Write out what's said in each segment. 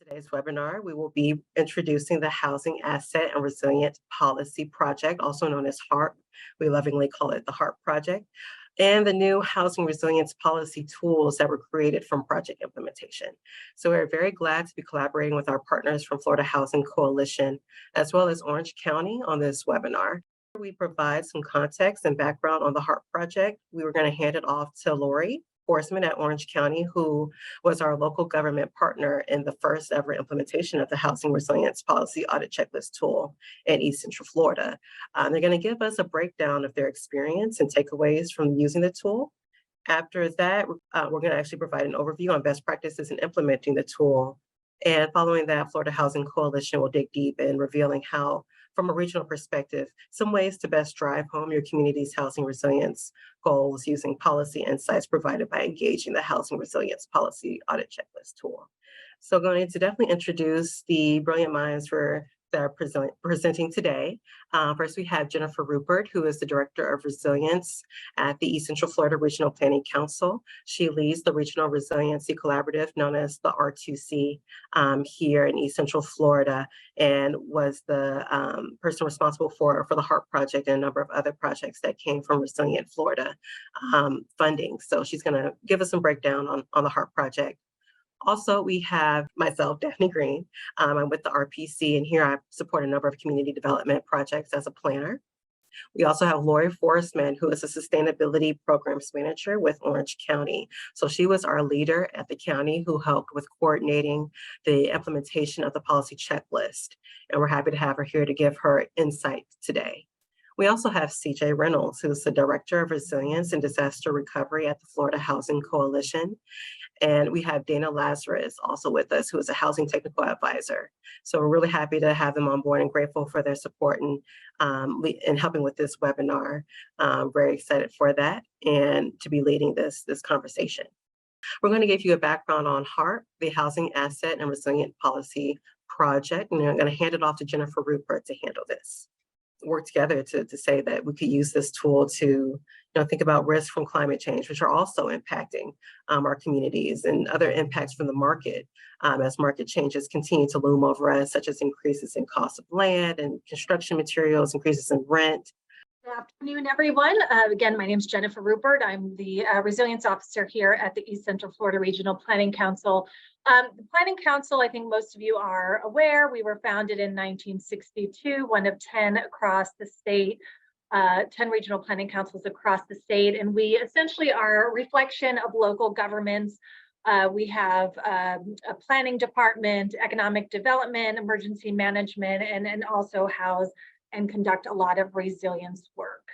Today's webinar, we will be introducing the Housing Asset and Resilient Policy Project, also known as HARP. We lovingly call it the HARP Project, and the new housing resilience policy tools that were created from project implementation. So we're very glad to be collaborating with our partners from Florida Housing Coalition, as well as Orange County on this webinar. We provide some context and background on the HARP project. We were going to hand it off to Lori Forsman at Orange County, who was our local government partner in the first ever implementation of the Housing Resilience Policy Audit Checklist tool in East Central Florida. They're going to give us a breakdown of their experience and takeaways from using the tool. After that, we're going to actually provide an overview on best practices in implementing the tool. And following that, Florida Housing Coalition will dig deep in revealing how, from a regional perspective, some ways to best drive home your community's housing resilience goals using policy insights provided by engaging the Housing Resilience Policy Audit Checklist tool. So going to definitely introduce the brilliant minds that are presenting today. First, we have Jennifer Rupert, who is the Director of Resilience at the East Central Florida Regional Planning Council. She leads the Regional Resiliency Collaborative, known as the R2C, here in East Central Florida, and was the person responsible for the HARP project and a number of other projects that came from Resilient Florida funding. So she's going to give us some breakdown on the HARP project. Also, we have myself, Daphne Green. I'm with the RPC, and here I support a number of community development projects as a planner. We also have Lori Forsman, who is a sustainability programs manager with Orange County. So she was our leader at the county who helped with coordinating the implementation of the policy checklist. And we're happy to have her here to give her insight today. We also have CJ Reynolds, who is the Director of Resilience and Disaster Recovery at the Florida Housing Coalition. And we have Dana Lazarus also with us, who is a housing technical advisor. So we're really happy to have them on board and grateful for their support and helping with this webinar. Very excited for that and to be leading this conversation. We're going to give you a background on HARP, the Housing Asset and Resilient Policy Project, and I'm going to hand it off to Jennifer Rupert to handle this. Work together to say that we could use this tool to think about risks from climate change, which are also impacting our communities, and other impacts from the market as market changes continue to loom over us, such as increases in cost of land and construction materials, increases in rent. Good afternoon, everyone. Again, my name is Jennifer Rupert. I'm the Resilience Officer here at the East Central Florida Regional Planning Council. The Planning Council, I think most of you are aware, we were founded in 1962, one of 10 across the state, 10 regional planning councils across the state, and we essentially are a reflection of local governments. We have a planning department, economic development, emergency management, and also house and conduct a lot of resilience work.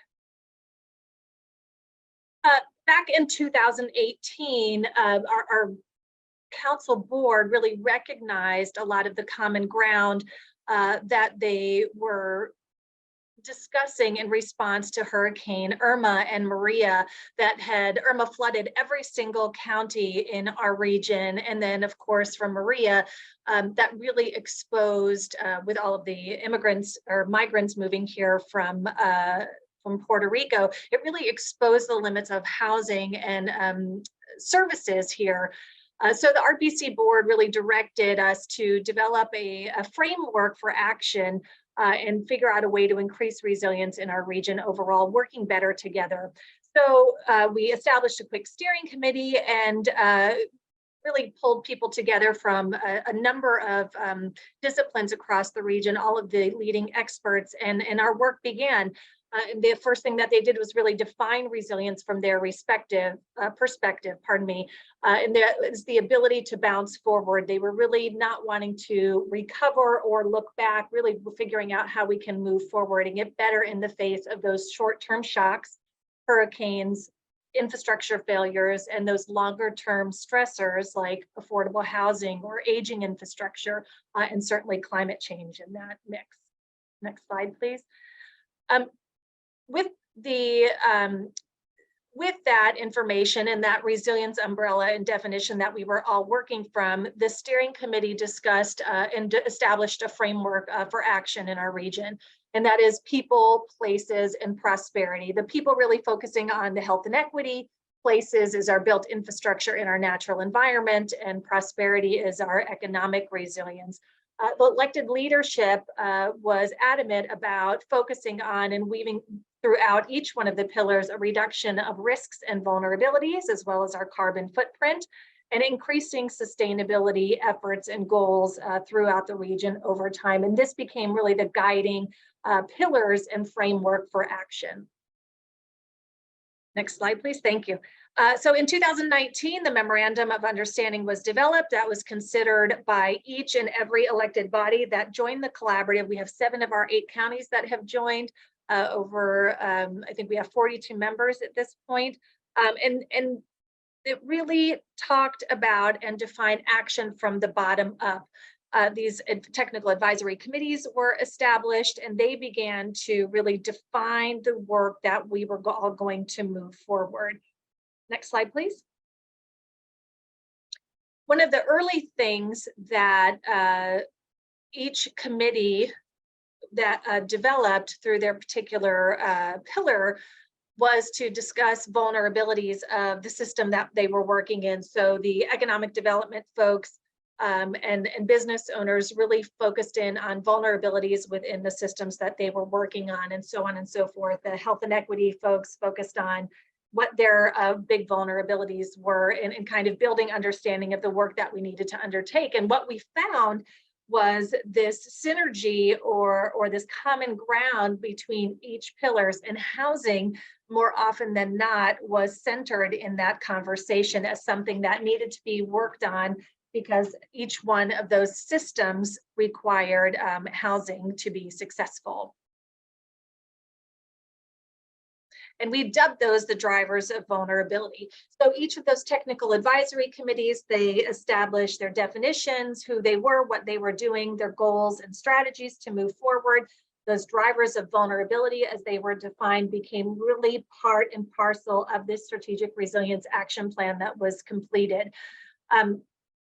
Back in 2018, our council board really recognized a lot of the common ground that they were discussing in response to Hurricane Irma and Maria. Irma flooded every single county in our region, and then of course from Maria, that really exposed with all of the immigrants or migrants moving here from Puerto Rico, it really exposed the limits of housing and services here. So the RPC board really directed us to develop a framework for action and figure out a way to increase resilience in our region overall, working better together. So we established a quick steering committee and really pulled people together from a number of disciplines across the region, all of the leading experts, and our work began. The first thing that they did was really define resilience from their respective perspective, and that is the ability to bounce forward. They were really not wanting to recover or look back, really figuring out how we can move forward and get better in the face of those short-term shocks, hurricanes, infrastructure failures, and those longer-term stressors like affordable housing or aging infrastructure, and certainly climate change in that mix. Next slide, please. With that information and that resilience umbrella and definition that we were all working from, the steering committee discussed and established a framework for action in our region. And that is people, places, and prosperity. The people really focusing on the health and equity, places is our built infrastructure in our natural environment, and prosperity is our economic resilience. The elected leadership was adamant about focusing on and weaving throughout each one of the pillars a reduction of risks and vulnerabilities, as well as our carbon footprint, and increasing sustainability efforts and goals throughout the region over time. And this became really the guiding pillars and framework for action. Next slide, please. Thank you. So in 2019, the Memorandum of Understanding was developed. That was considered by each and every elected body that joined the collaborative. We have 7 of our 8 counties that have joined. I think we have 42 members at this point. And it really talked about and defined action from the bottom up. These technical advisory committees were established, and they began to really define the work that we were all going to move forward. Next slide, please. One of the early things that each committee that developed through their particular pillar was to discuss vulnerabilities of the system that they were working in. So the economic development folks and business owners really focused in on vulnerabilities within the systems that they were working on, and so on and so forth. The health and equity folks focused on what their big vulnerabilities were, and kind of building understanding of the work that we needed to undertake. And what we found was this synergy or this common ground between each pillars, and housing more often than not was centered in that conversation as something that needed to be worked on, because each one of those systems required housing to be successful. And we dubbed those the drivers of vulnerability. So each of those technical advisory committees, they established their definitions, who they were, what they were doing, their goals and strategies to move forward. Those drivers of vulnerability, as they were defined, became really part and parcel of this strategic resilience action plan that was completed.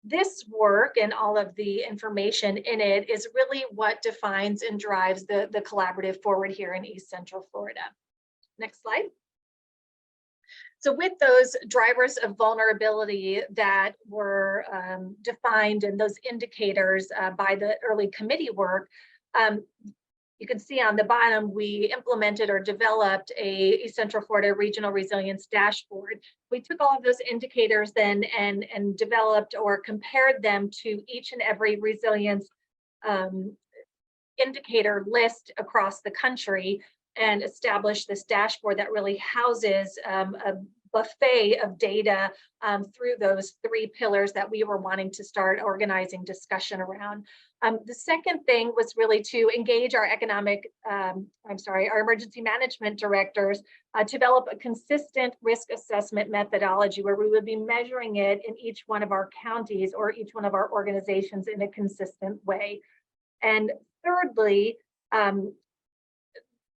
This work and all of the information in it is really what defines and drives the collaborative forward here in East Central Florida. Next slide. So with those drivers of vulnerability that were defined and those indicators by the early committee work, you can see on the bottom, we implemented or developed a East Central Florida Regional Resilience Dashboard. We took all of those indicators then and developed or compared them to each and every resilience indicator list across the country, and established this dashboard that really houses a buffet of data through those 3 pillars that we were wanting to start organizing discussion around. The second thing was really to engage our our emergency management directors, develop a consistent risk assessment methodology where we would be measuring it in each one of our counties or each one of our organizations in a consistent way. And thirdly,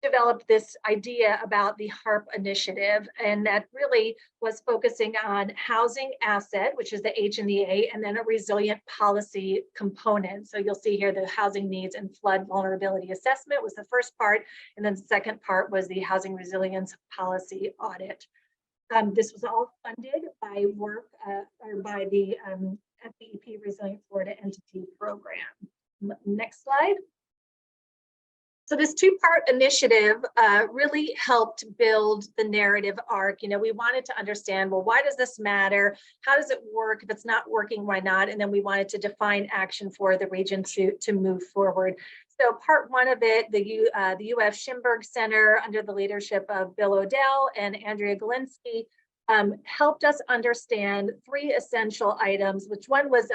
developed this idea about the HARP initiative, and that really was focusing on housing asset, which is the H and the A, and then a resilient policy component. So you'll see here the housing needs and flood vulnerability assessment was the first part, and then the second part was the housing resilience policy audit. This was all funded by work or by the FDEP Resilient Florida Entity Program. Next slide. So this 2-part initiative really helped build the narrative arc. You know, we wanted to understand, well, why does this matter? How does it work? If it's not working, why not? And then we wanted to define action for the region to move forward. So part 1 of it, the UF Schimberg Center, under the leadership of Bill Odell and Andrea Galinsky, helped us understand 3 essential items, which one was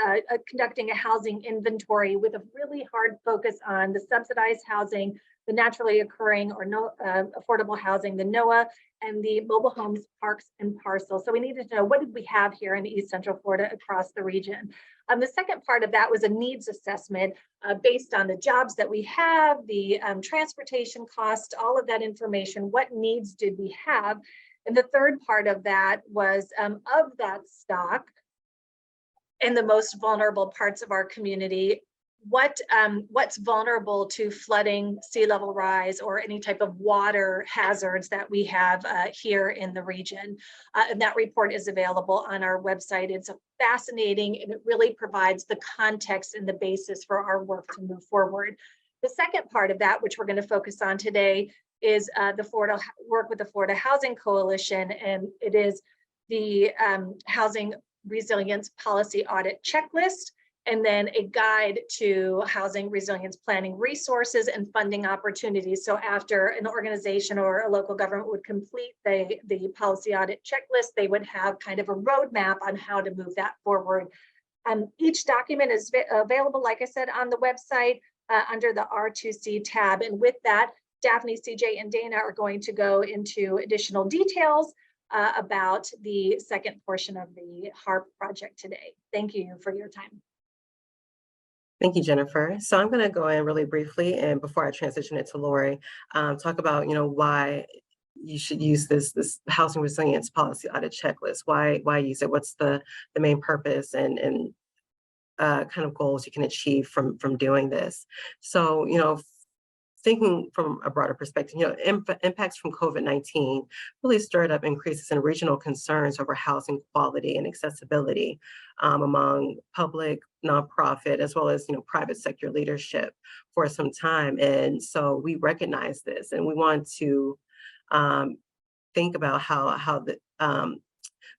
conducting a housing inventory with a really hard focus on the subsidized housing, the naturally occurring or no affordable housing, the NOAA, and the mobile homes, parks, and parcels. So we needed to know, what did we have here in East Central Florida across the region? The second part of that was a needs assessment based on the jobs that we have, the transportation cost, all of that information, what needs did we have? And the third part of that was of that stock and the most vulnerable parts of our community, what's vulnerable to flooding, sea level rise, or any type of water hazards that we have here in the region. And that report is available on our website. It's fascinating, and it really provides the context and the basis for our work to move forward. The second part of that, which we're going to focus on today, is the Florida work with the Florida Housing Coalition, and it is the Housing Resilience Policy Audit Checklist, and then a guide to housing resilience planning resources and funding opportunities. So after an organization or a local government would complete the policy audit checklist, they would have kind of a roadmap on how to move that forward. Each document is available, like I said, on the website under the R2C tab. And with that, Daphne, CJ, and Dana are going to go into additional details about the second portion of the HARP project today. Thank you for your time. Thank you, Jennifer. So I'm going to go in really briefly, and before I transition it to Lori, talk about why you should use this housing resilience policy audit checklist. Why use it? What's the main purpose and kind of goals you can achieve from doing this? So thinking from a broader perspective, impacts from COVID-19 really stirred up increases in regional concerns over housing quality and accessibility among public, nonprofit, as well as private sector leadership for some time. And so we recognize this, and we want to think about how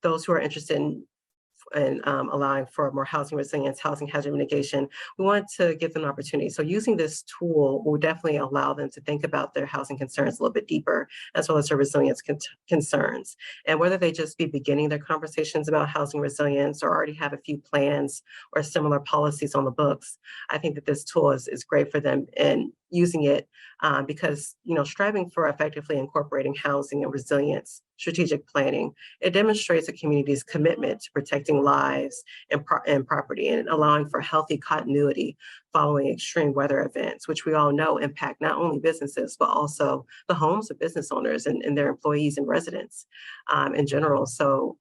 those who are interested in allowing for more housing resilience, housing hazard mitigation, we want to give them an opportunity. So using this tool will definitely allow them to think about their housing concerns a little bit deeper, as well as their resilience concerns. And whether they just be beginning their conversations about housing resilience or already have a few plans or similar policies on the books, I think that this tool is great for them, and using it because striving for effectively incorporating housing and resilience strategic planning, it demonstrates a community's commitment to protecting lives and property, and allowing for healthy continuity following extreme weather events, which we all know impact not only businesses, but also the homes of business owners and their employees and residents in general. So,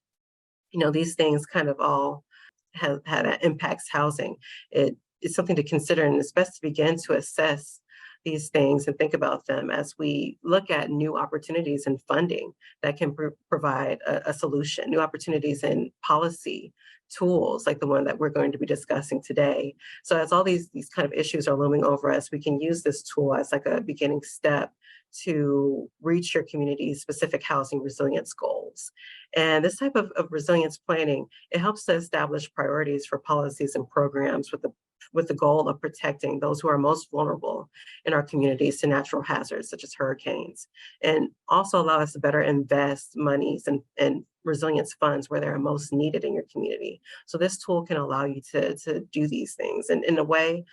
these things kind of all have that impacts housing. It's something to consider, and it's best to begin to assess these things and think about them as we look at new opportunities in funding that can provide a solution, new opportunities in policy tools like the one that we're going to be discussing today. So as all these kind of issues are looming over us, we can use this tool as like a beginning step to reach your community's specific housing resilience goals. And this type of resilience planning, it helps to establish priorities for policies and programs with the goal of protecting those who are most vulnerable in our communities to natural hazards such as hurricanes, and also allow us to better invest monies and resilience funds where they are most needed in your community. So this tool can allow you to do these things. And in a way,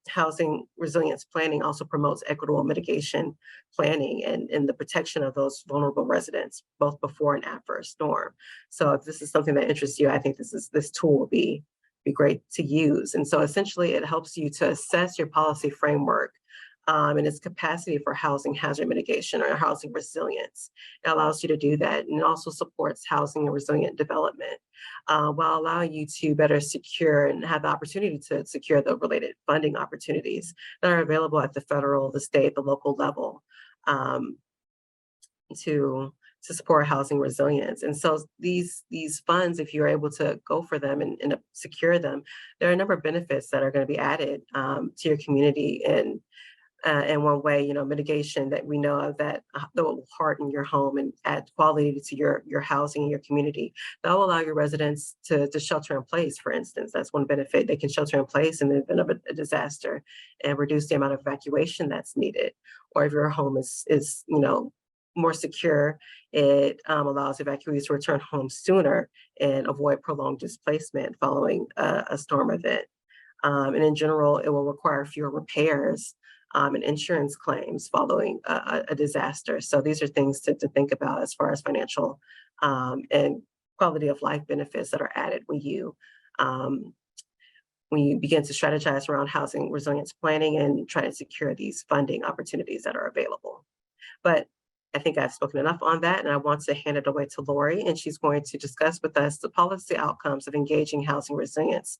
housing resilience planning also promotes equitable mitigation planning and the protection of those vulnerable residents, both before and after a storm. So if this is something that interests you, I think this tool will be great to use. And so essentially it helps you to assess your policy framework and its capacity for housing hazard mitigation or housing resilience. It allows you to do that, and it also supports housing and resilient development while allowing you to better secure and have the opportunity to secure the related funding opportunities that are available at the federal, the state, the local level to support housing resilience. And so these funds, if you're able to go for them and secure them, there are a number of benefits that are going to be added to your community. And in one way, mitigation that we know of that will harden your home and add quality to your housing and your community. That will allow your residents to shelter in place, for instance. That's one benefit. They can shelter in place in the event of a disaster and reduce the amount of evacuation that's needed. Or if your home is more secure, it allows evacuees to return home sooner and avoid prolonged displacement following a storm event. And in general, it will require fewer repairs and insurance claims following a disaster. So these are things to think about as far as financial and quality of life benefits that are added when you begin to strategize around housing resilience planning and try to secure these funding opportunities that are available. But I think I've spoken enough on that, and I want to hand it away to Lori, and she's going to discuss with us the policy outcomes of engaging housing resilience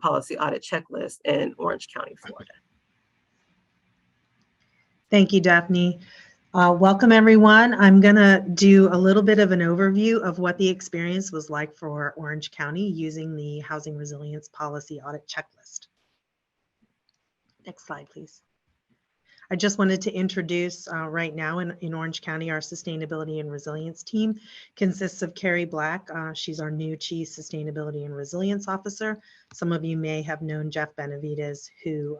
policy audit checklist in Orange County, Florida. Thank you, Daphne. Welcome, everyone. I'm going to do a little bit of an overview of what the experience was like for Orange County using the Housing Resilience Policy Audit Checklist. Next slide, please. I just wanted to introduce right now in Orange County, our Sustainability and Resilience team consists of Carrie Black. She's our new Chief Sustainability and Resilience Officer. Some of you may have known Jeff Benavides, who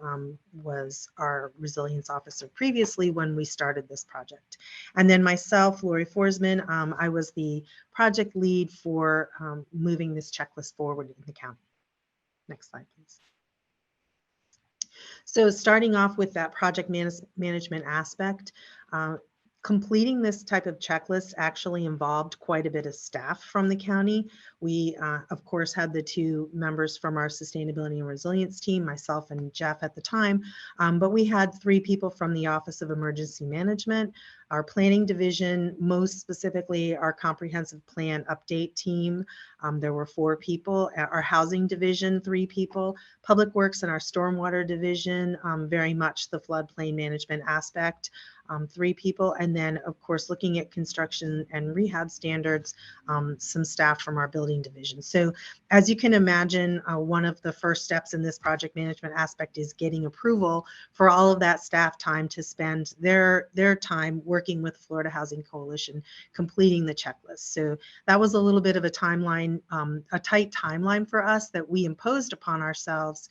was our Resilience Officer previously when we started this project. And then myself, Lori Forsman, I was the project lead for moving this checklist forward in the county. Next slide, please. So starting off with that project management aspect, completing this type of checklist actually involved quite a bit of staff from the county. We, of course, had the two members from our Sustainability and Resilience team, myself and Jeff at the time, but we had 3 people from the Office of Emergency Management, our planning division, most specifically our comprehensive plan update team. There were 4 people, our housing division, 3 people, public works and our stormwater division, very much the floodplain management aspect, 3 people. And then of course, looking at construction and rehab standards, some staff from our building division. So as you can imagine, one of the first steps in this project management aspect is getting approval for all of that staff time to spend their time working with Florida Housing Coalition, completing the checklist. So that was a little bit of a timeline, a tight timeline for us that we imposed upon ourselves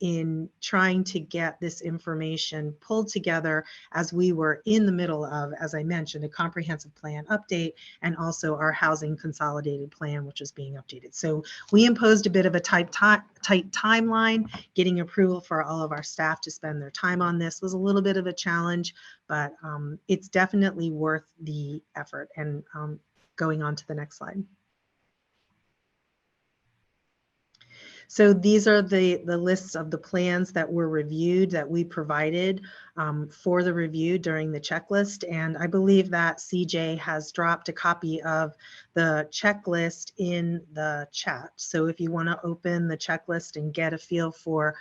in trying to get this information pulled together as we were in the middle of, as I mentioned, a comprehensive plan update and also our housing consolidated plan, which is being updated. So we imposed a bit of a tight timeline. Getting approval for all of our staff to spend their time on this was a little bit of a challenge, but it's definitely worth the effort. And going on to the next slide. So these are the lists of the plans that were reviewed, that we provided for the review during the checklist. And I believe that CJ has dropped a copy of the checklist in the chat. So if you want to open the checklist and get a feel for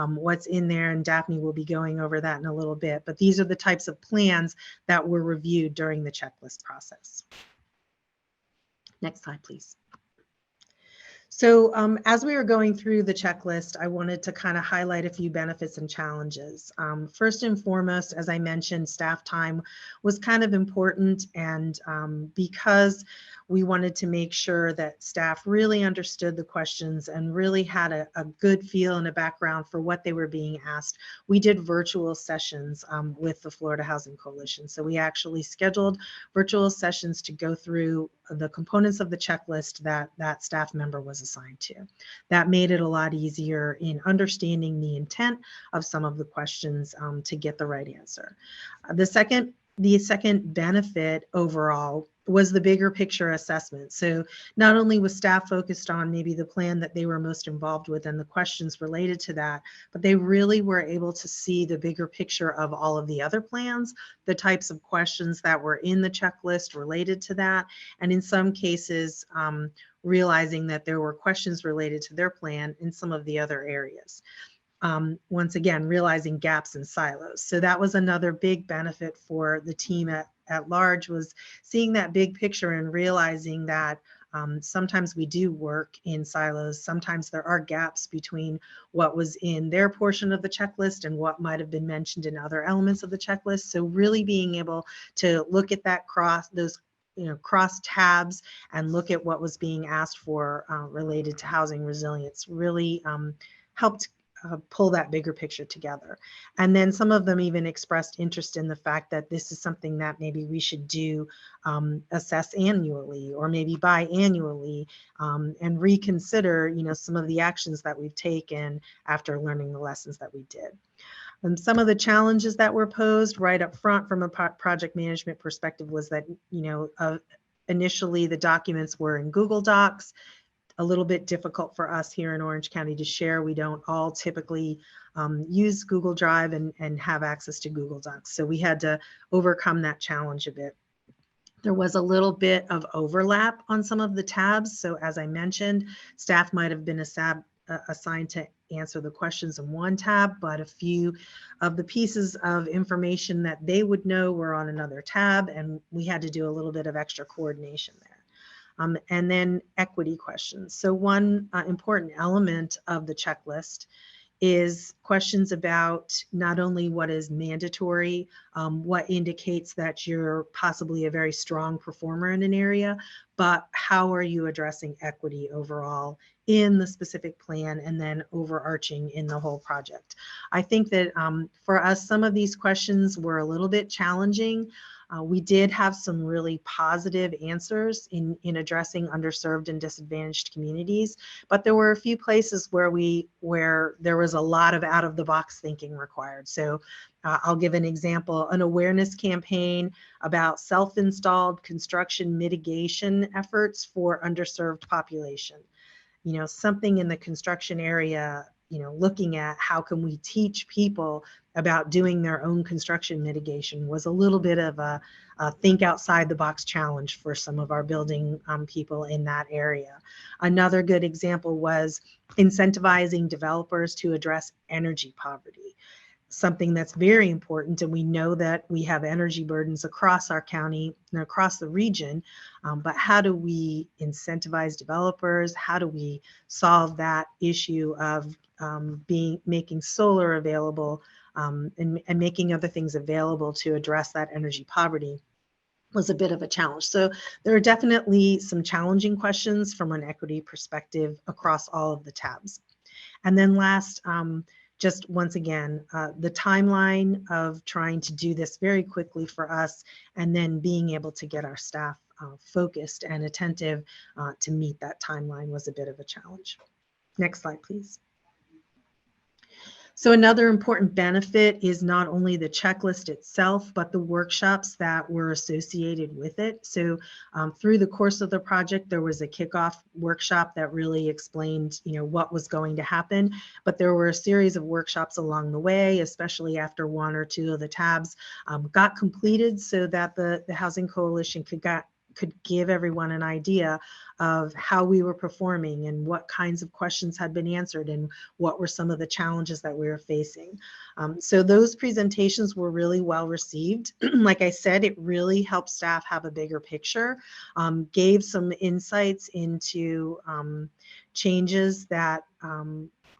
what's in there, and Daphne will be going over that in a little bit, but these are the types of plans that were reviewed during the checklist process. Next slide, please. So as we were going through the checklist, I wanted to kind of highlight a few benefits and challenges. First and foremost, as I mentioned, staff time was kind of important, and because we wanted to make sure that staff really understood the questions and really had a good feel and a background for what they were being asked, we did virtual sessions with the Florida Housing Coalition. So we actually scheduled virtual sessions to go through the components of the checklist that staff member was assigned to. That made it a lot easier in understanding the intent of some of the questions to get the right answer. The second benefit overall was the bigger picture assessment. So not only was staff focused on maybe the plan that they were most involved with and the questions related to that, but they really were able to see the bigger picture of all of the other plans, the types of questions that were in the checklist related to that, and in some cases, realizing that there were questions related to their plan in some of the other areas. Once again, realizing gaps and silos. So that was another big benefit for the team at large, was seeing that big picture and realizing that sometimes we do work in silos. Sometimes there are gaps between what was in their portion of the checklist and what might have been mentioned in other elements of the checklist. So really being able to look at that cross tabs and look at what was being asked for related to housing resilience really helped pull that bigger picture together. And then some of them even expressed interest in the fact that this is something that maybe we should do assess annually or maybe biannually, and reconsider, some of the actions that we've taken after learning the lessons that we did. And some of the challenges that were posed right up front from a project management perspective was that, initially the documents were in Google Docs. A little bit difficult for us here in Orange County to share. We don't all typically use Google Drive and have access to Google Docs. So we had to overcome that challenge a bit. There was a little bit of overlap on some of the tabs. So as I mentioned, staff might have been assigned to answer the questions in one tab, but a few of the pieces of information that they would know were on another tab, and we had to do a little bit of extra coordination there. And then equity questions. So one important element of the checklist is questions about not only what is mandatory, what indicates that you're possibly a very strong performer in an area, but how are you addressing equity overall in the specific plan and then overarching in the whole project. I think that for us, some of these questions were a little bit challenging. We did have some really positive answers in addressing underserved and disadvantaged communities, but there were a few places where there was a lot of out of the box thinking required. So I'll give an example, an awareness campaign about self-installed construction mitigation efforts for underserved population. You know, something in the construction area, you know, looking at how can we teach people about doing their own construction mitigation was a little bit of a think outside the box challenge for some of our building people in that area. Another good example was incentivizing developers to address energy poverty, something that's very important. And we know that we have energy burdens across our county and across the region, but how do we incentivize developers? How do we solve that issue of making solar available and making other things available to address that energy poverty was a bit of a challenge. So there are definitely some challenging questions from an equity perspective across all of the tabs. And then last, just once again, the timeline of trying to do this very quickly for us and then being able to get our staff focused and attentive to meet that timeline was a bit of a challenge. Next slide, please. So another important benefit is not only the checklist itself, but the workshops that were associated with it. So through the course of the project, there was a kickoff workshop that really explained, you know, what was going to happen. But there were a series of workshops along the way, especially after one or two of the tabs got completed, so that the Housing Coalition could give everyone an idea of how we were performing and what kinds of questions had been answered and what were some of the challenges that we were facing. So those presentations were really well received. Like I said, it really helped staff have a bigger picture, gave some insights into changes that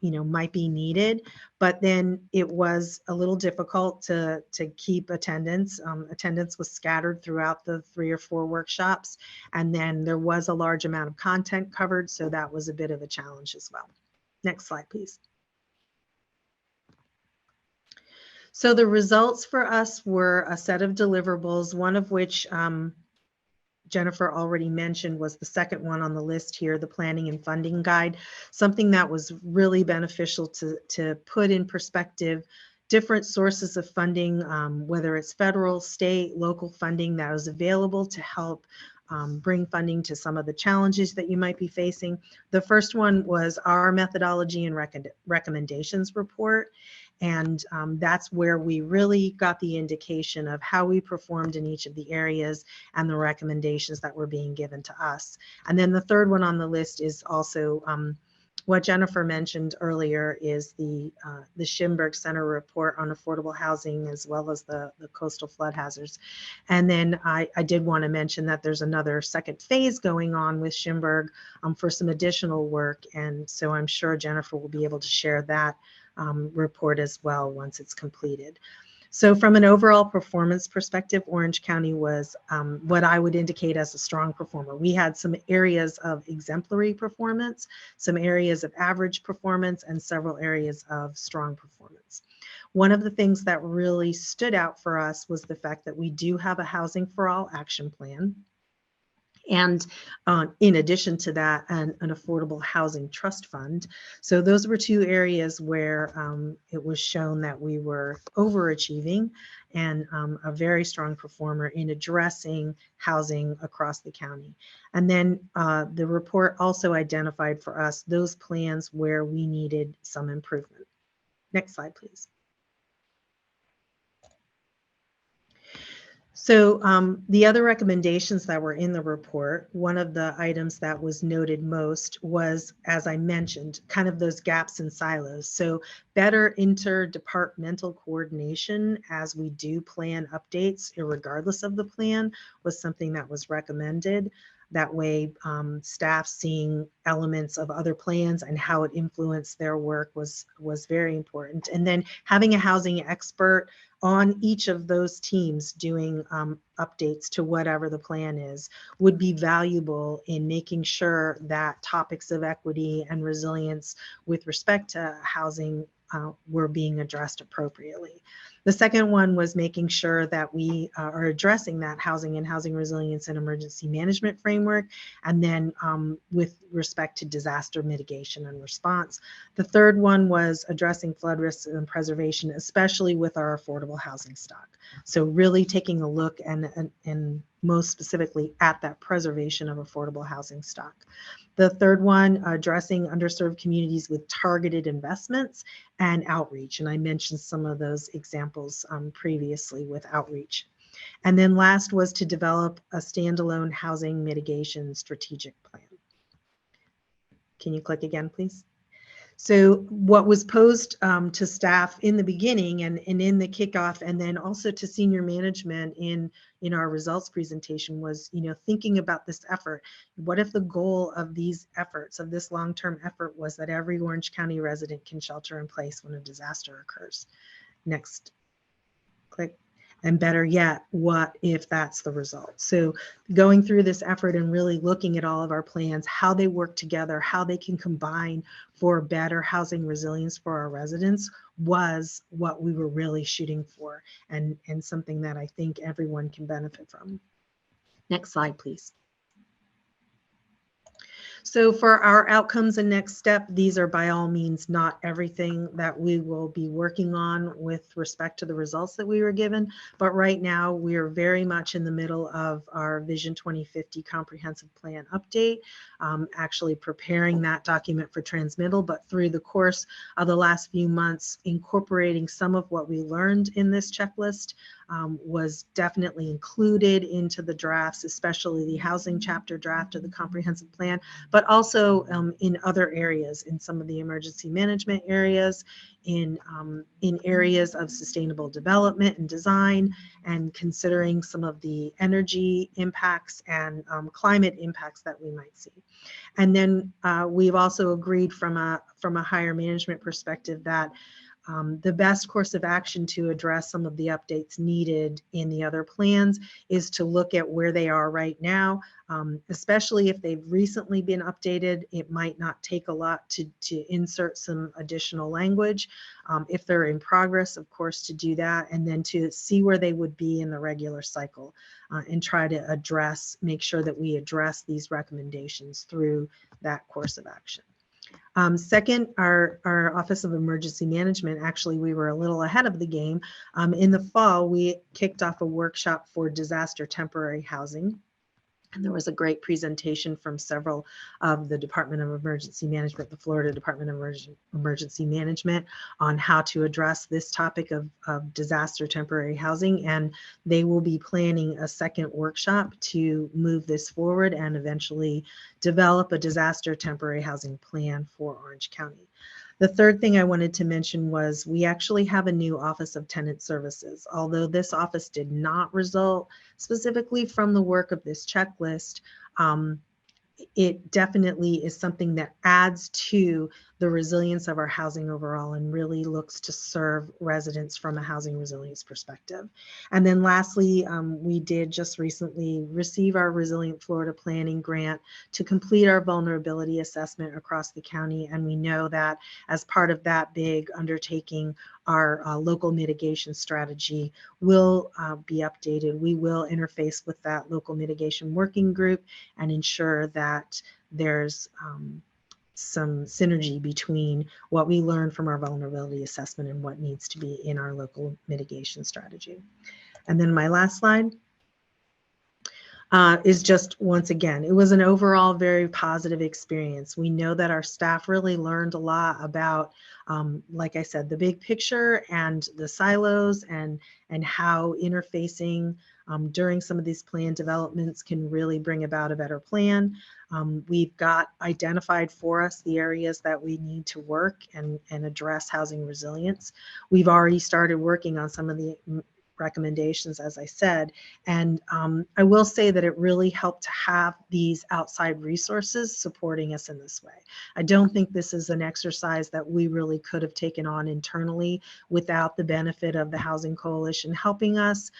you know, might be needed, but then it was a little difficult to keep attendance. Attendance was scattered throughout the 3 or 4 workshops, and then there was a large amount of content covered, so that was a bit of a challenge as well. Next slide, please. So the results for us were a set of deliverables, one of which Jennifer already mentioned was the second one on the list here, the planning and funding guide, something that was really beneficial to put in perspective different sources of funding, whether it's federal, state, local funding that was available to help bring funding to some of the challenges that you might be facing. The first one was our methodology and recommendations report. And that's where we really got the indication of how we performed in each of the areas and the recommendations that were being given to us. And then the third one on the list is also what Jennifer mentioned earlier, is the Schimberg Center report on affordable housing, as well as the coastal flood hazards. And then I did want to mention that there's another second phase going on with Schimberg for some additional work. And so I'm sure Jennifer will be able to share that report as well once it's completed. So from an overall performance perspective, Orange County was what I would indicate as a strong performer. We had some areas of exemplary performance, some areas of average performance, and several areas of strong performance. One of the things that really stood out for us was the fact that we do have a Housing for All action plan. And in addition to that, an affordable housing trust fund. So those were 2 areas where it was shown that we were overachieving and a very strong performer in addressing housing across the county. And then the report also identified for us those plans where we needed some improvement. Next slide, please. So the other recommendations that were in the report, one of the items that was noted most was, as I mentioned, kind of those gaps and silos. So better interdepartmental coordination as we do plan updates, regardless of the plan, was something that was recommended. That way, staff seeing elements of other plans and how it influenced their work was very important. And then having a housing expert on each of those teams doing updates to whatever the plan is would be valuable in making sure that topics of equity and resilience with respect to housing were being addressed appropriately. The second one was making sure that we are addressing that housing and housing resilience and emergency management framework, and then with respect to disaster mitigation and response. The third one was addressing flood risks and preservation, especially with our affordable housing stock. So really taking a look and most specifically at that preservation of affordable housing stock. The third one, addressing underserved communities with targeted investments and outreach. And I mentioned some of those examples previously with outreach. And then last was to develop a standalone housing mitigation strategic plan. Can you click again, please? So what was posed to staff in the beginning and in the kickoff, and then also to senior management in our results presentation was, thinking about this effort. What if the goal of these efforts, of this long-term effort, was that every Orange County resident can shelter in place when a disaster occurs? Next, click. And better yet, what if that's the result? So going through this effort and really looking at all of our plans, how they work together, how they can combine for better housing resilience for our residents was what we were really shooting for, and something that I think everyone can benefit from. Next slide, please. So for our outcomes and next step, these are by all means not everything that we will be working on with respect to the results that we were given, but right now we are very much in the middle of our Vision 2050 comprehensive plan update, actually preparing that document for transmittal, but through the course of the last few months, incorporating some of what we learned in this checklist was definitely included into the drafts, especially the housing chapter draft of the comprehensive plan, but also in other areas, in some of the emergency management areas, in areas of sustainable development and design, and considering some of the energy impacts and climate impacts that we might see. And then we've also agreed from a higher management perspective that the best course of action to address some of the updates needed in the other plans is to look at where they are right now, especially if they've recently been updated. It might not take a lot to insert some additional language. If they're in progress, of course, to do that, and then to see where they would be in the regular cycle and try to make sure that we address these recommendations through that course of action. Second, our Office of Emergency Management, actually, we were a little ahead of the game. In the fall, we kicked off a workshop for disaster temporary housing. And there was a great presentation from several of the Department of Emergency Management, the Florida Department of Emergency Management, on how to address this topic of disaster temporary housing. And they will be planning a second workshop to move this forward and eventually develop a disaster temporary housing plan for Orange County. The third thing I wanted to mention was we actually have a new Office of Tenant Services. Although this office did not result specifically from the work of this checklist, it definitely is something that adds to the resilience of our housing overall and really looks to serve residents from a housing resilience perspective. And then lastly, we did just recently receive our Resilient Florida Planning Grant to complete our vulnerability assessment across the county. And we know that as part of that big undertaking, our local mitigation strategy will be updated. We will interface with that local mitigation working group and ensure that there's some synergy between what we learned from our vulnerability assessment and what needs to be in our local mitigation strategy. And then my last slide. is just, once again, it was an overall very positive experience. We know that our staff really learned a lot about, like I said, the big picture and the silos and how interfacing during some of these plan developments can really bring about a better plan. We've got identified for us the areas that we need to work and address housing resilience. We've already started working on some of the recommendations, as I said, and I will say that it really helped to have these outside resources supporting us in this way. I don't think this is an exercise that we really could have taken on internally without the benefit of the Housing Coalition helping us,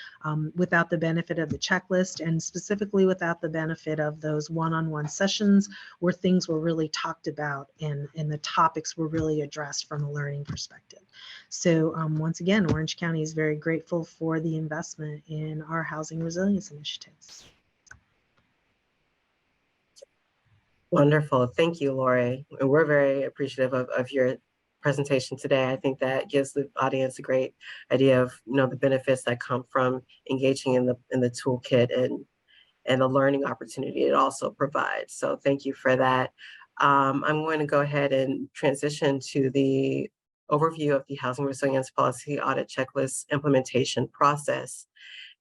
without the benefit of the checklist, and specifically without the benefit of those one-on-one sessions where things were really talked about and the topics were really addressed from a learning perspective. So once again, Orange County is very grateful for the investment in our housing resilience initiatives. Wonderful. Thank you, Lori. And we're very appreciative of your presentation today. I think that gives the audience a great idea of, you know, the benefits that come from engaging in the toolkit and the learning opportunity it also provides. So thank you for that. I'm going to go ahead and transition to the overview of the Housing Resilience Policy Audit Checklist implementation process.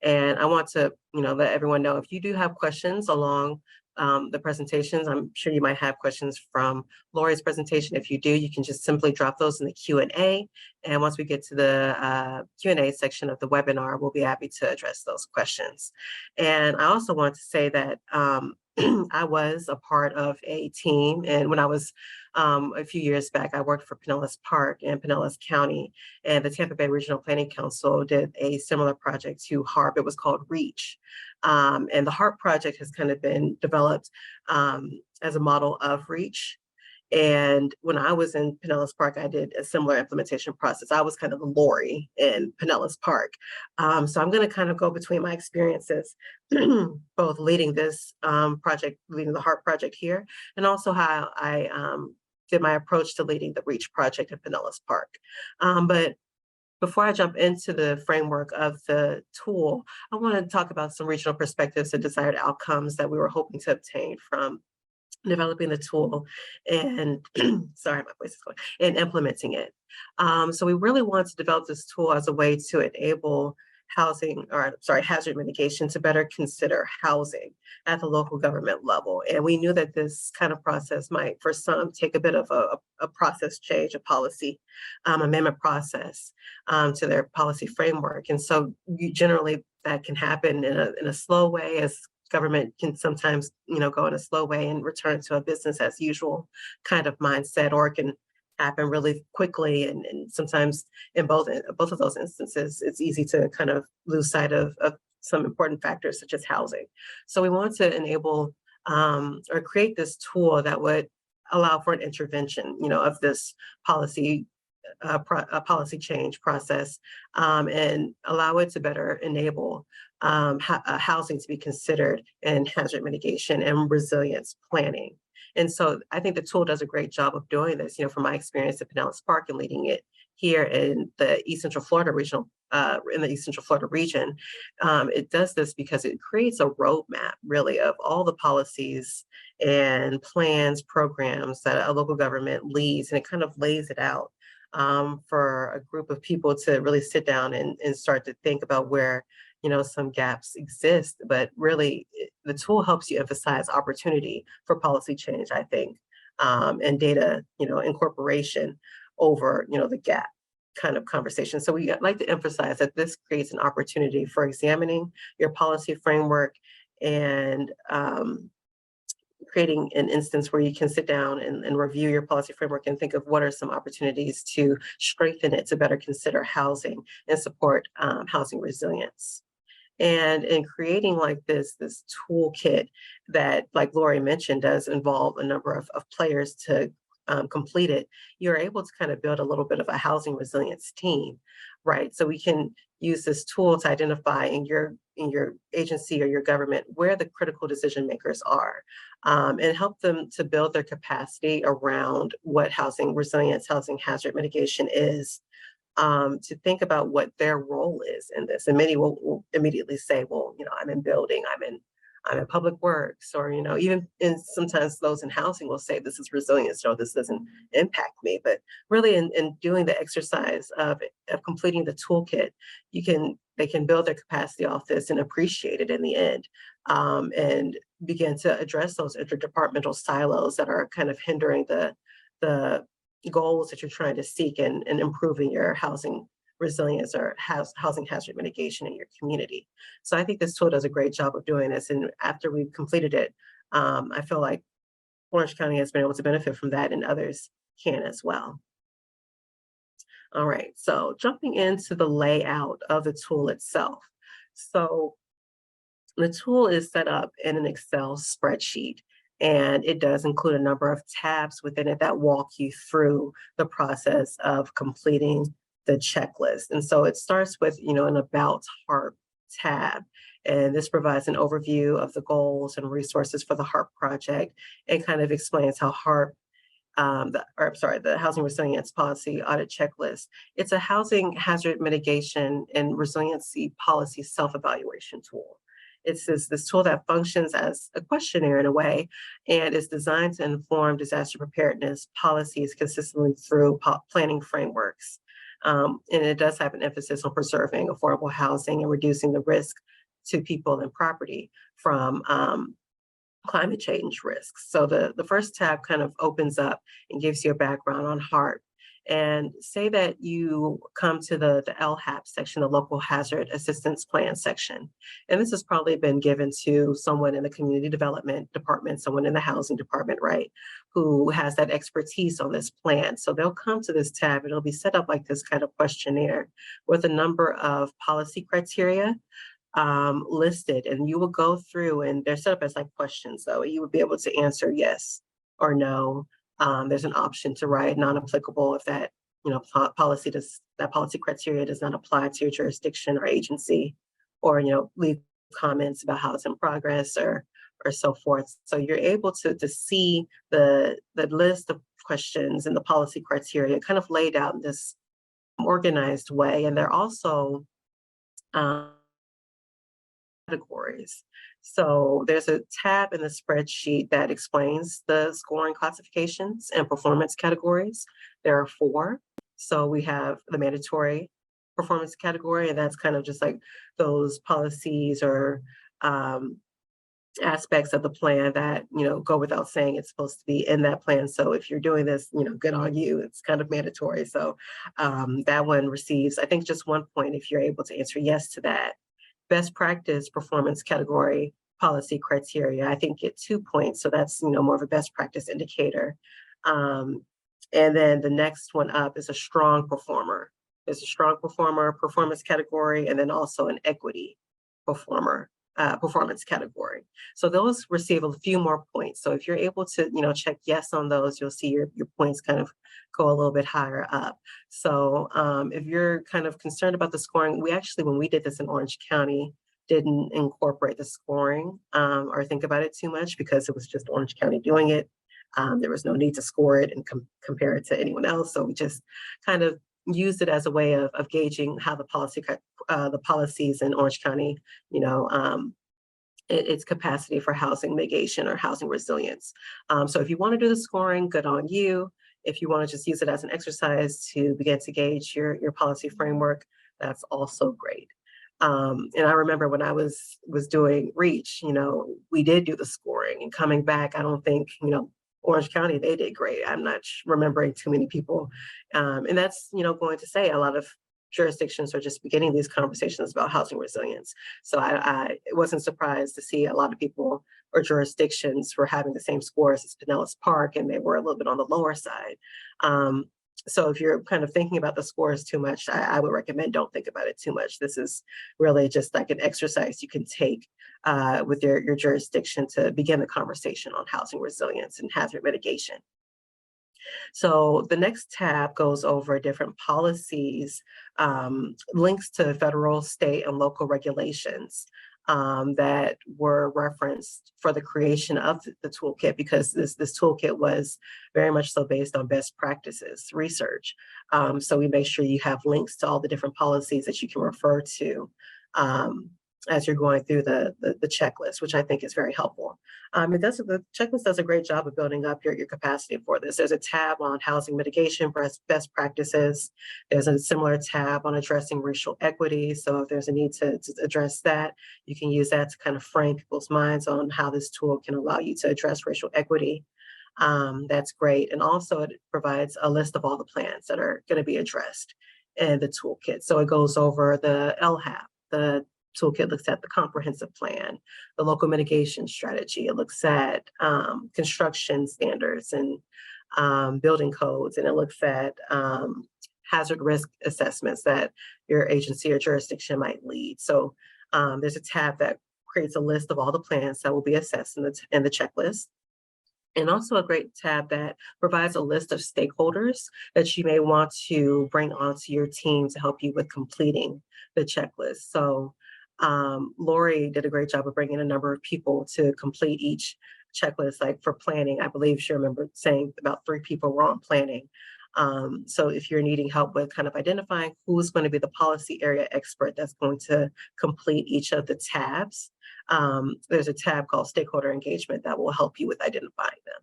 And I want to, you know, let everyone know if you do have questions along the presentations, I'm sure you might have questions from Lori's presentation. If you do, you can just simply drop those in the Q&A. And once we get to the Q&A section of the webinar, we'll be happy to address those questions. And I also want to say that I was a part of a team, and when I was a few years back, I worked for Pinellas Park and Pinellas County, and the Tampa Bay Regional Planning Council did a similar project to HARP. It was called REACH. And the HARP project has kind of been developed as a model of REACH. And when I was in Pinellas Park, I did a similar implementation process. I was kind of the Lori in Pinellas Park. So I'm going to kind of go between my experiences, both leading this project, leading the HARP project here, and also how I did my approach to leading the REACH project in Pinellas Park. But before I jump into the framework of the tool, I want to talk about some regional perspectives and desired outcomes that we were hoping to obtain from developing the tool and sorry, my voice is going, and implementing it. So we really want to develop this tool as a way to enable hazard mitigation to better consider housing at the local government level. And we knew that this kind of process might, for some, take a bit of a process change, a policy amendment process to their policy framework. And so generally that can happen in a slow way, as government can sometimes, you know, go in a slow way and return to a business as usual kind of mindset, or it can happen really quickly. And sometimes in both of those instances, it's easy to kind of lose sight of some important factors such as housing. So we want to enable or create this tool that would allow for an intervention, you know, of this policy policy change process and allow it to better enable housing to be considered in hazard mitigation and resilience planning. And so I think the tool does a great job of doing this. You know, from my experience at Pinellas Park and leading it here in the East Central Florida regional, in the East Central Florida region, it does this because it creates a roadmap really of all the policies and plans, programs that a local government leads, and it kind of lays it out for a group of people to really sit down and start to think about where, you know, some gaps exist. But really, the tool helps you emphasize opportunity for policy change, I think, and data, you know, incorporation over, you know, the gap kind of conversation. So we like to emphasize that this creates an opportunity for examining your policy framework and creating an instance where you can sit down and review your policy framework and think of what are some opportunities to strengthen it to better consider housing and support housing resilience. And in creating like this toolkit that, like Lori mentioned, does involve a number of players to complete it, you're able to kind of build a little bit of a housing resilience team, right? So we can use this tool to identify in your agency or your government where the critical decision makers are, and help them to build their capacity around what housing resilience, housing hazard mitigation is, to think about what their role is in this. And many will immediately say, well, you know, I'm in building, I'm in I'm in public works, or, even sometimes those in housing will say this is resilience, or this doesn't impact me. But really in doing the exercise of completing the toolkit, they can build their capacity off this and appreciate it in the end, and begin to address those interdepartmental silos that are kind of hindering the goals that you're trying to seek in improving your housing resilience or housing hazard mitigation in your community. So I think this tool does a great job of doing this. And after we've completed it, I feel like Orange County has been able to benefit from that, and others can as well. All right, so jumping into the layout of the tool itself. So the tool is set up in an Excel spreadsheet, and it does include a number of tabs within it that walk you through the process of completing the checklist. And so it starts with, an About HARP tab. And this provides an overview of the goals and resources for the HARP project, and kind of explains how HARP, the Housing Resilience Policy Audit Checklist. It's a housing hazard mitigation and resiliency policy self-evaluation tool. It's this tool that functions as a questionnaire in a way, and is designed to inform disaster preparedness policies consistently through planning frameworks. And it does have an emphasis on preserving affordable housing and reducing the risk to people and property from climate change risks. So the first tab kind of opens up and gives you a background on HARP. And say that you come to the LHAP section, the Local Hazard Assistance Plan section. And this has probably been given to someone in the community development department, someone in the housing department, right, who has that expertise on this plan. So they'll come to this tab, and it'll be set up like this kind of questionnaire with a number of policy criteria listed, and you will go through, and they're set up as like questions. So you would be able to answer yes or no. There's an option to write non-applicable if that policy criteria does not apply to your jurisdiction or agency, or leave comments about how it's in progress, or so forth. So you're able to see the list of questions and the policy criteria kind of laid out in this organized way. And they're also categories. So there's a tab in the spreadsheet that explains the scoring classifications and performance categories. There are 4. So we have the mandatory performance category, and that's kind of just like those policies or aspects of the plan that go without saying it's supposed to be in that plan. So if you're doing this, good on you. It's kind of mandatory. So that one receives, I think, just 1 point if you're able to answer yes to that. Best practice performance category policy criteria, I think, get 2 points. So that's more of a best practice indicator. And then the next one up is a strong performer. There's a strong performer performance category, and then also an equity performer performance category. So those receive a few more points. So if you're able to check yes on those, you'll see your points kind of go a little bit higher up. So if you're kind of concerned about the scoring, we actually, when we did this in Orange County, didn't incorporate the scoring or think about it too much, because it was just Orange County doing it. There was no need to score it and compare it to anyone else. So we just kind of used it as a way of gauging how the policies in Orange County, its capacity for housing mitigation or housing resilience. So if you want to do the scoring, good on you. If you want to just use it as an exercise to begin to gauge your policy framework, that's also great. And I remember when I was doing REACH, we did do the scoring, and coming back, I don't think, Orange County, they did great. I'm not remembering too many people. And that's, going to say a lot of jurisdictions are just beginning these conversations about housing resilience. So I wasn't surprised to see a lot of people or jurisdictions were having the same scores as Pinellas Park, and they were a little bit on the lower side. So if you're kind of thinking about the scores too much, I would recommend don't think about it too much. This is really just like an exercise you can take with your jurisdiction to begin the conversation on housing resilience and hazard mitigation. So the next tab goes over different policies, links to federal, state, and local regulations that were referenced for the creation of the toolkit, because this toolkit was very much so based on best practices research. So we make sure you have links to all the different policies that you can refer to as you're going through the checklist, which I think is very helpful. The checklist does a great job of building up your capacity for this. There's a tab on housing mitigation, best practices. There's a similar tab on addressing racial equity. So if there's a need to address that, you can use that to kind of frame people's minds on how this tool can allow you to address racial equity. That's great. And also it provides a list of all the plans that are going to be addressed in the toolkit. So it goes over the LHAP, the toolkit looks at the comprehensive plan, the local mitigation strategy. It looks at construction standards and building codes, and it looks at hazard risk assessments that your agency or jurisdiction might lead. So there's a tab that creates a list of all the plans that will be assessed in the checklist. And also a great tab that provides a list of stakeholders that you may want to bring onto your team to help you with completing the checklist. So Lori did a great job of bringing a number of people to complete each checklist. Like for planning, I believe she remembered saying about 3 people were on planning. So if you're needing help with kind of identifying who's going to be the policy area expert that's going to complete each of the tabs, there's a tab called stakeholder engagement that will help you with identifying them.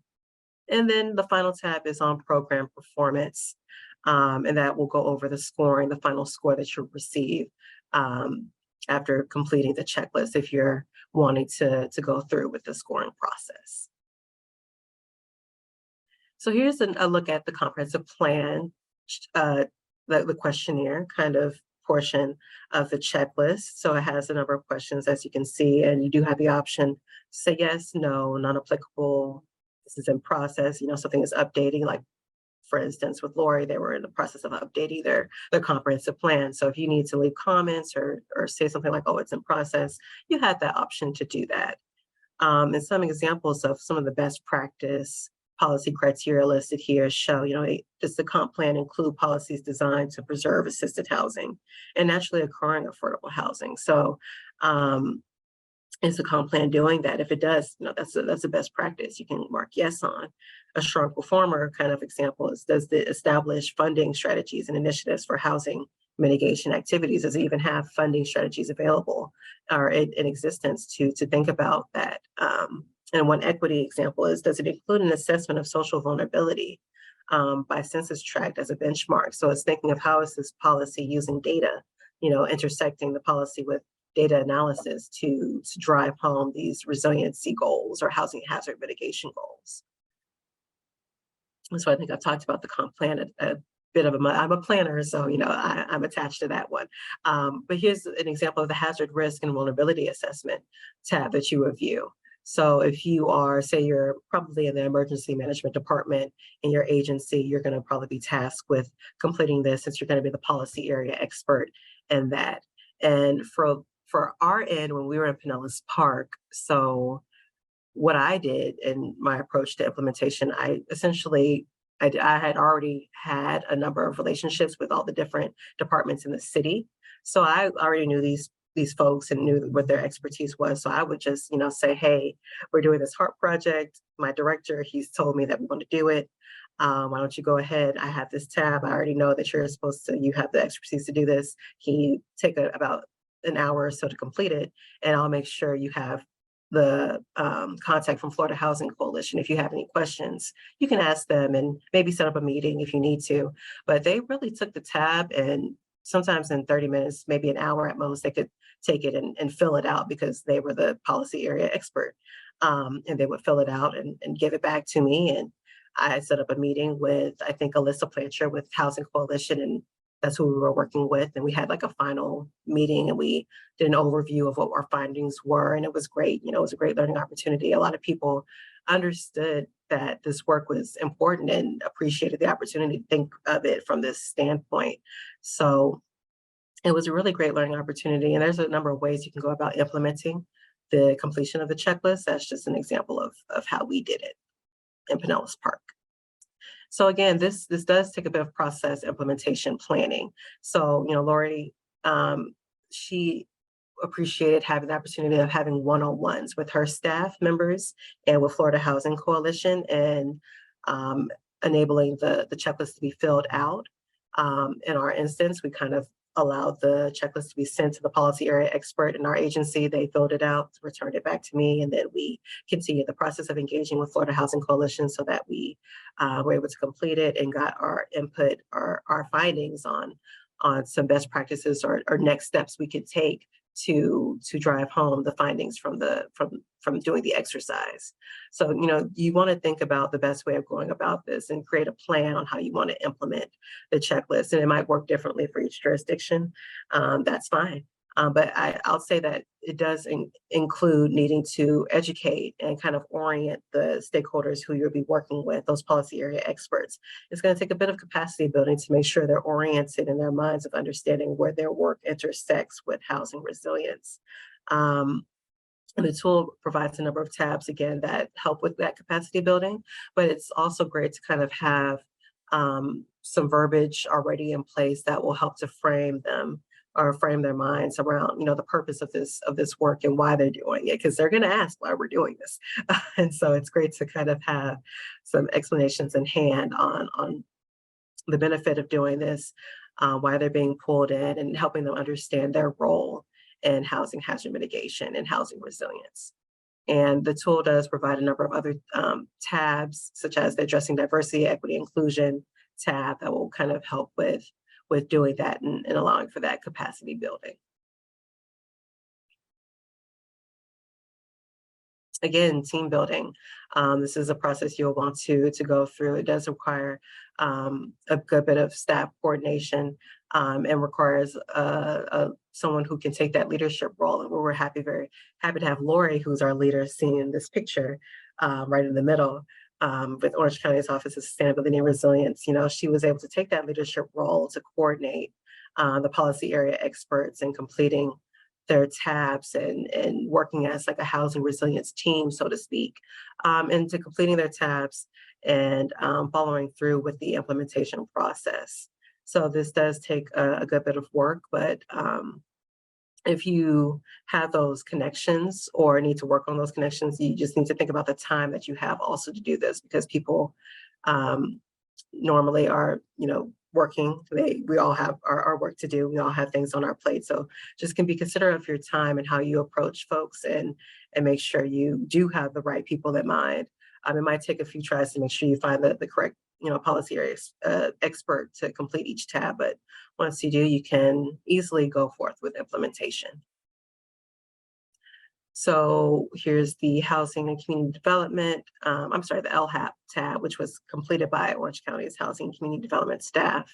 And then the final tab is on program performance, and that will go over the scoring, the final score that you'll receive after completing the checklist if you're wanting to go through with the scoring process. So here's a look at the comprehensive plan, the questionnaire kind of portion of the checklist. So it has a number of questions, as you can see, and you do have the option to say yes, no, non-applicable, this is in process, something is updating, like for instance, with Lori, they were in the process of updating their comprehensive plan. So if you need to leave comments or say something like, oh, it's in process, you have that option to do that. And some examples of some of the best practice policy criteria listed here show, does the comp plan include policies designed to preserve assisted housing and naturally occurring affordable housing? So is the comp plan doing that? If it does, that's a best practice. You can mark yes on. A strong performer kind of example is, does it establish funding strategies and initiatives for housing mitigation activities? Does it even have funding strategies available or in existence to think about that? And one equity example is, does it include an assessment of social vulnerability by census tract as a benchmark? So it's thinking of how is this policy using data, intersecting the policy with data analysis to drive home these resiliency goals or housing hazard mitigation goals. And so I think I've talked about the comp plan a bit of I'm a planner, so I'm attached to that one. But here's an example of the hazard risk and vulnerability assessment tab that you review. So if you are, say you're probably in the emergency management department in your agency, you're going to probably be tasked with completing this since you're going to be the policy area expert in that. And for our end, when we were in Pinellas Park, so what I did in my approach to implementation, I had already had a number of relationships with all the different departments in the city. So I already knew these folks and knew what their expertise was. So I would just, say, hey, we're doing this HARP project. My director, he's told me that we want to do it. Why don't you go ahead? I have this tab. I already know that you have the expertise to do this. Can you take about an hour or so to complete it? And I'll make sure you have the contact from Florida Housing Coalition. If you have any questions, you can ask them and maybe set up a meeting if you need to. But they really took the tab, and sometimes in 30 minutes, maybe an hour at most, they could take it and fill it out because they were the policy area expert. And they would fill it out and give it back to me. And I set up a meeting with, I think, Alyssa Plancher with Housing Coalition, and that's who we were working with. And we had like a final meeting and we did an overview of what our findings were. And it was great. It was a great learning opportunity. A lot of people understood that this work was important and appreciated the opportunity to think of it from this standpoint. So it was a really great learning opportunity. And there's a number of ways you can go about implementing the completion of the checklist. That's just an example of how we did it in Pinellas Park. So again, this does take a bit of process implementation planning. So, Lori, she appreciated having the opportunity of having one-on-ones with her staff members and with Florida Housing Coalition and enabling the checklist to be filled out. In our instance, we kind of allowed the checklist to be sent to the policy area expert in our agency. They filled it out, returned it back to me, and then we continued the process of engaging with Florida Housing Coalition so that we were able to complete it and got our input, our findings on some best practices or next steps we could take to drive home the findings from doing the exercise. So, you want to think about the best way of going about this and create a plan on how you want to implement the checklist. And it might work differently for each jurisdiction. That's fine. But I'll say that it does include needing to educate and kind of orient the stakeholders who you'll be working with, those policy area experts. It's going to take a bit of capacity building to make sure they're oriented in their minds of understanding where their work intersects with housing resilience. And the tool provides a number of tabs, again, that help with that capacity building, but it's also great to kind of have some verbiage already in place that will help to frame them or frame their minds around, the purpose of this work and why they're doing it, because they're going to ask why we're doing this. And so it's great to kind of have some explanations in hand on the benefit of doing this, why they're being pulled in, and helping them understand their role in housing hazard mitigation and housing resilience. And the tool does provide a number of other tabs, such as the Addressing Diversity, Equity, Inclusion tab that will kind of help with doing that and allowing for that capacity building. Again, team building. This is a process you'll want to go through. It does require a good bit of staff coordination and requires someone who can take that leadership role. And we're very happy to have Lori, who's our leader, seen in this picture right in the middle. With Orange County's Office of Sustainability and Resilience, she was able to take that leadership role to coordinate the policy area experts and completing their tabs and working as like a housing resilience team, so to speak, and to completing their tabs and following through with the implementation process. So this does take a good bit of work, but if you have those connections or need to work on those connections, you just need to think about the time that you have also to do this, because people normally are, working. We all have our work to do. We all have things on our plate. So just can be considerate of your time and how you approach folks and make sure you do have the right people in mind. It might take a few tries to make sure you find the correct policy area expert to complete each tab, but once you do, you can easily go forth with implementation. So here's the Housing and Community Development, the LHAP tab, which was completed by Orange County's Housing and Community Development staff.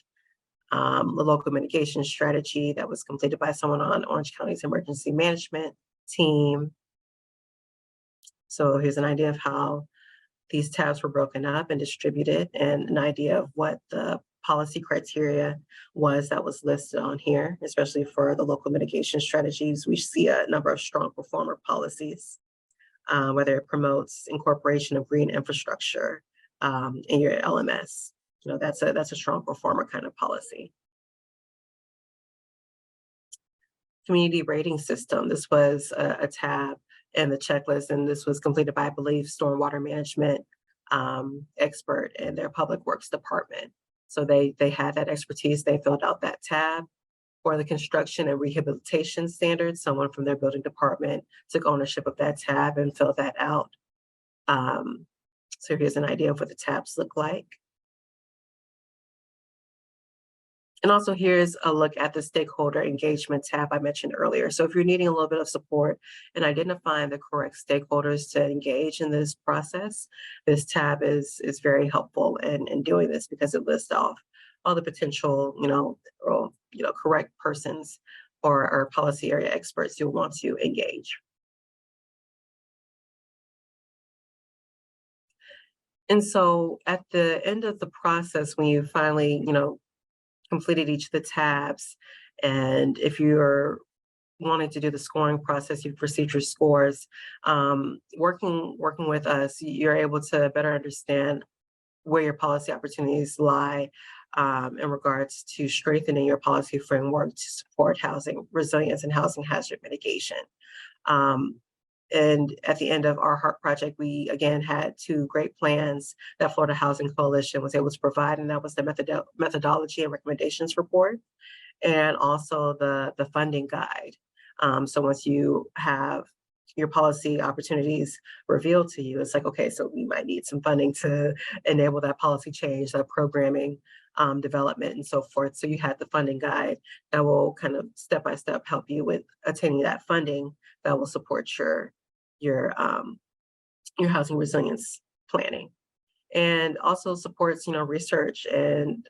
The Local Mitigation Strategy that was completed by someone on Orange County's Emergency Management team. So here's an idea of how these tabs were broken up and distributed, and an idea of what the policy criteria was that was listed on here, especially for the local mitigation strategies. We see a number of strong performer policies, whether it promotes incorporation of green infrastructure in your LMS. That's a strong performer kind of policy. Community rating system. This was a tab in the checklist, and this was completed by, I believe, stormwater management expert in their public works department. So they had that expertise. They filled out that tab. For the construction and rehabilitation standards, someone from their building department took ownership of that tab and filled that out. So here's an idea of what the tabs look like. And also here's a look at the stakeholder engagement tab I mentioned earlier. So if you're needing a little bit of support in identifying the correct stakeholders to engage in this process, this tab is very helpful in doing this, because it lists off all the potential, correct persons or policy area experts you'll want to engage. And so at the end of the process, when you finally, completed each of the tabs, and if you're wanting to do the scoring process, you've received your scores, working with us, you're able to better understand where your policy opportunities lie in regards to strengthening your policy framework to support housing resilience and housing hazard mitigation. And at the end of our HARP project, we again had 2 great plans that Florida Housing Coalition was able to provide, and that was the methodology and recommendations report and also the funding guide. So once you have your policy opportunities revealed to you, it's like, okay, so we might need some funding to enable that policy change, that programming development and so forth. So you had the funding guide that will kind of step by step help you with attaining that funding that will support your housing resilience planning, and also supports research and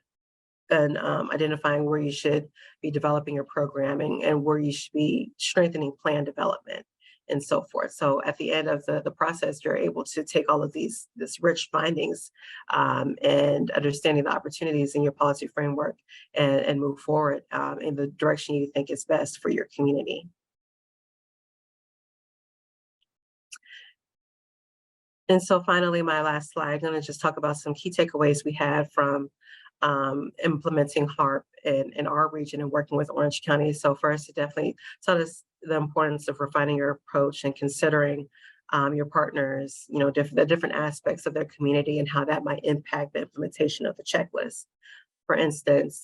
identifying where you should be developing your programming and where you should be strengthening plan development and so forth. So at the end of the process, you're able to take all of this rich findings and understanding the opportunities in your policy framework and move forward in the direction you think is best for your community. And so finally, my last slide, I'm going to just talk about some key takeaways we had from implementing HARP in our region and working with Orange County. So first, it definitely taught us the importance of refining your approach and considering your partners, the different aspects of their community and how that might impact the implementation of the checklist. For instance,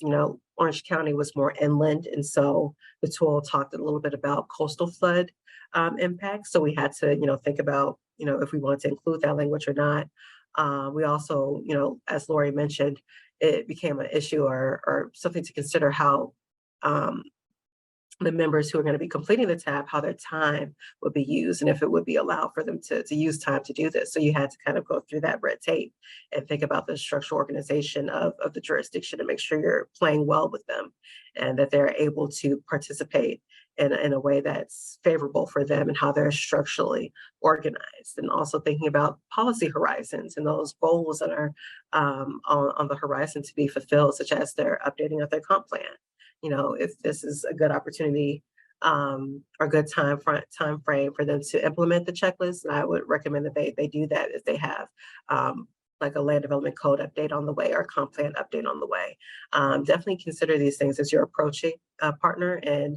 Orange County was more inland, and so the tool talked a little bit about coastal flood impacts. So we had to, think about, if we wanted to include that language or not. We also, as Lori mentioned, it became an issue or something to consider how the members who are going to be completing the tab, how their time would be used and if it would be allowed for them to use time to do this. So you had to kind of go through that red tape and think about the structural organization of the jurisdiction and make sure you're playing well with them and that they're able to participate in a way that's favorable for them and how they're structurally organized. And also thinking about policy horizons and those goals that are on the horizon to be fulfilled, such as their updating of their comp plan. If this is a good opportunity or good time frame for them to implement the checklist, and I would recommend that they do that if they have like a land development code update on the way or comp plan update on the way. Definitely consider these things as you're approaching a partner and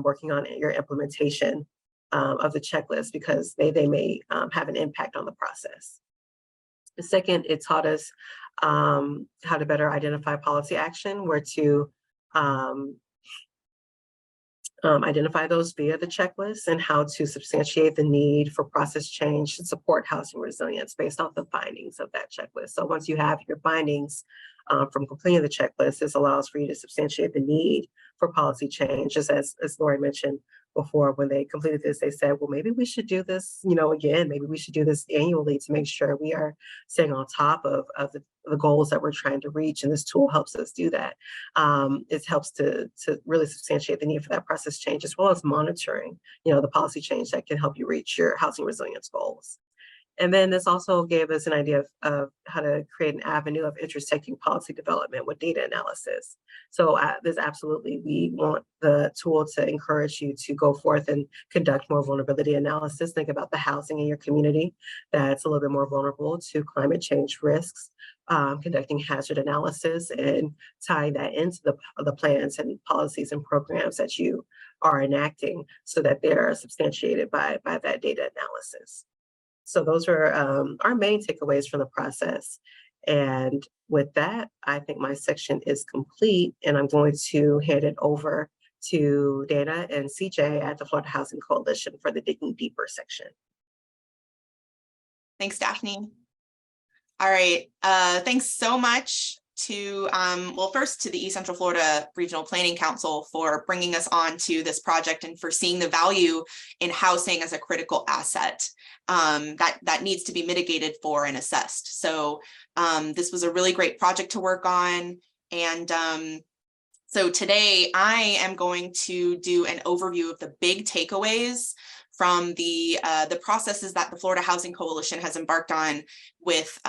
working on your implementation of the checklist, because they may have an impact on the process. The second, it taught us how to better identify policy action, where to identify those via the checklist, and how to substantiate the need for process change to support housing resilience based off the findings of that checklist. So once you have your findings from completing the checklist, this allows for you to substantiate the need for policy change. Just as Lori mentioned before, when they completed this, they said, well, maybe we should do this, again, maybe we should do this annually to make sure we are staying on top of the goals that we're trying to reach. And this tool helps us do that. It helps to really substantiate the need for that process change, as well as monitoring, the policy change that can help you reach your housing resilience goals. And then this also gave us an idea of how to create an avenue of intersecting policy development with data analysis. So there's absolutely, we want the tool to encourage you to go forth and conduct more vulnerability analysis. Think about the housing in your community that's a little bit more vulnerable to climate change risks, conducting hazard analysis and tying that into the plans and policies and programs that you are enacting so that they're substantiated by that data analysis. So those are our main takeaways from the process. And with that, I think my section is complete, and I'm going to hand it over to Dana and CJ at the Florida Housing Coalition for the Digging Deeper section. Thanks, Daphne. All right, thanks so much to, well, first to the East Central Florida Regional Planning Council for bringing us on to this project and for seeing the value in housing as a critical asset that needs to be mitigated for and assessed. So this was a really great project to work on. And so today I am going to do an overview of the big takeaways from the processes that the Florida Housing Coalition has embarked on with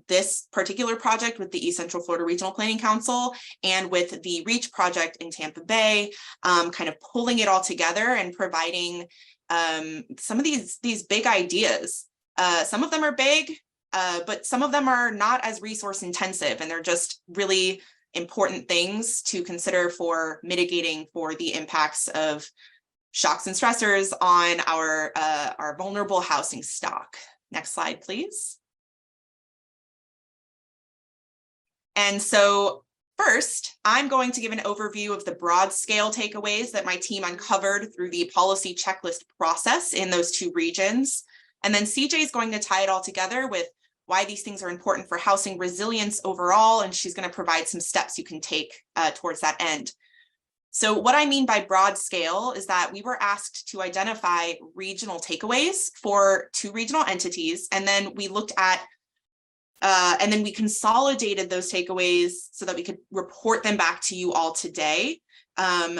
this particular project with the East Central Florida Regional Planning Council and with the REACH project in Tampa Bay, kind of pulling it all together and providing some of these big ideas. Some of them are big, but some of them are not as resource intensive, and they're just really important things to consider for mitigating for the impacts of shocks and stressors on our vulnerable housing stock. Next slide, please. And so First, I'm going to give an overview of the broad scale takeaways that my team uncovered through the policy checklist process in those 2 regions. And then CJ is going to tie it all together with why these things are important for housing resilience overall, and she's going to provide some steps you can take towards that end. So what I mean by broad scale is that we were asked to identify regional takeaways for 2 regional entities, and then we looked at and then we consolidated those takeaways so that we could report them back to you all today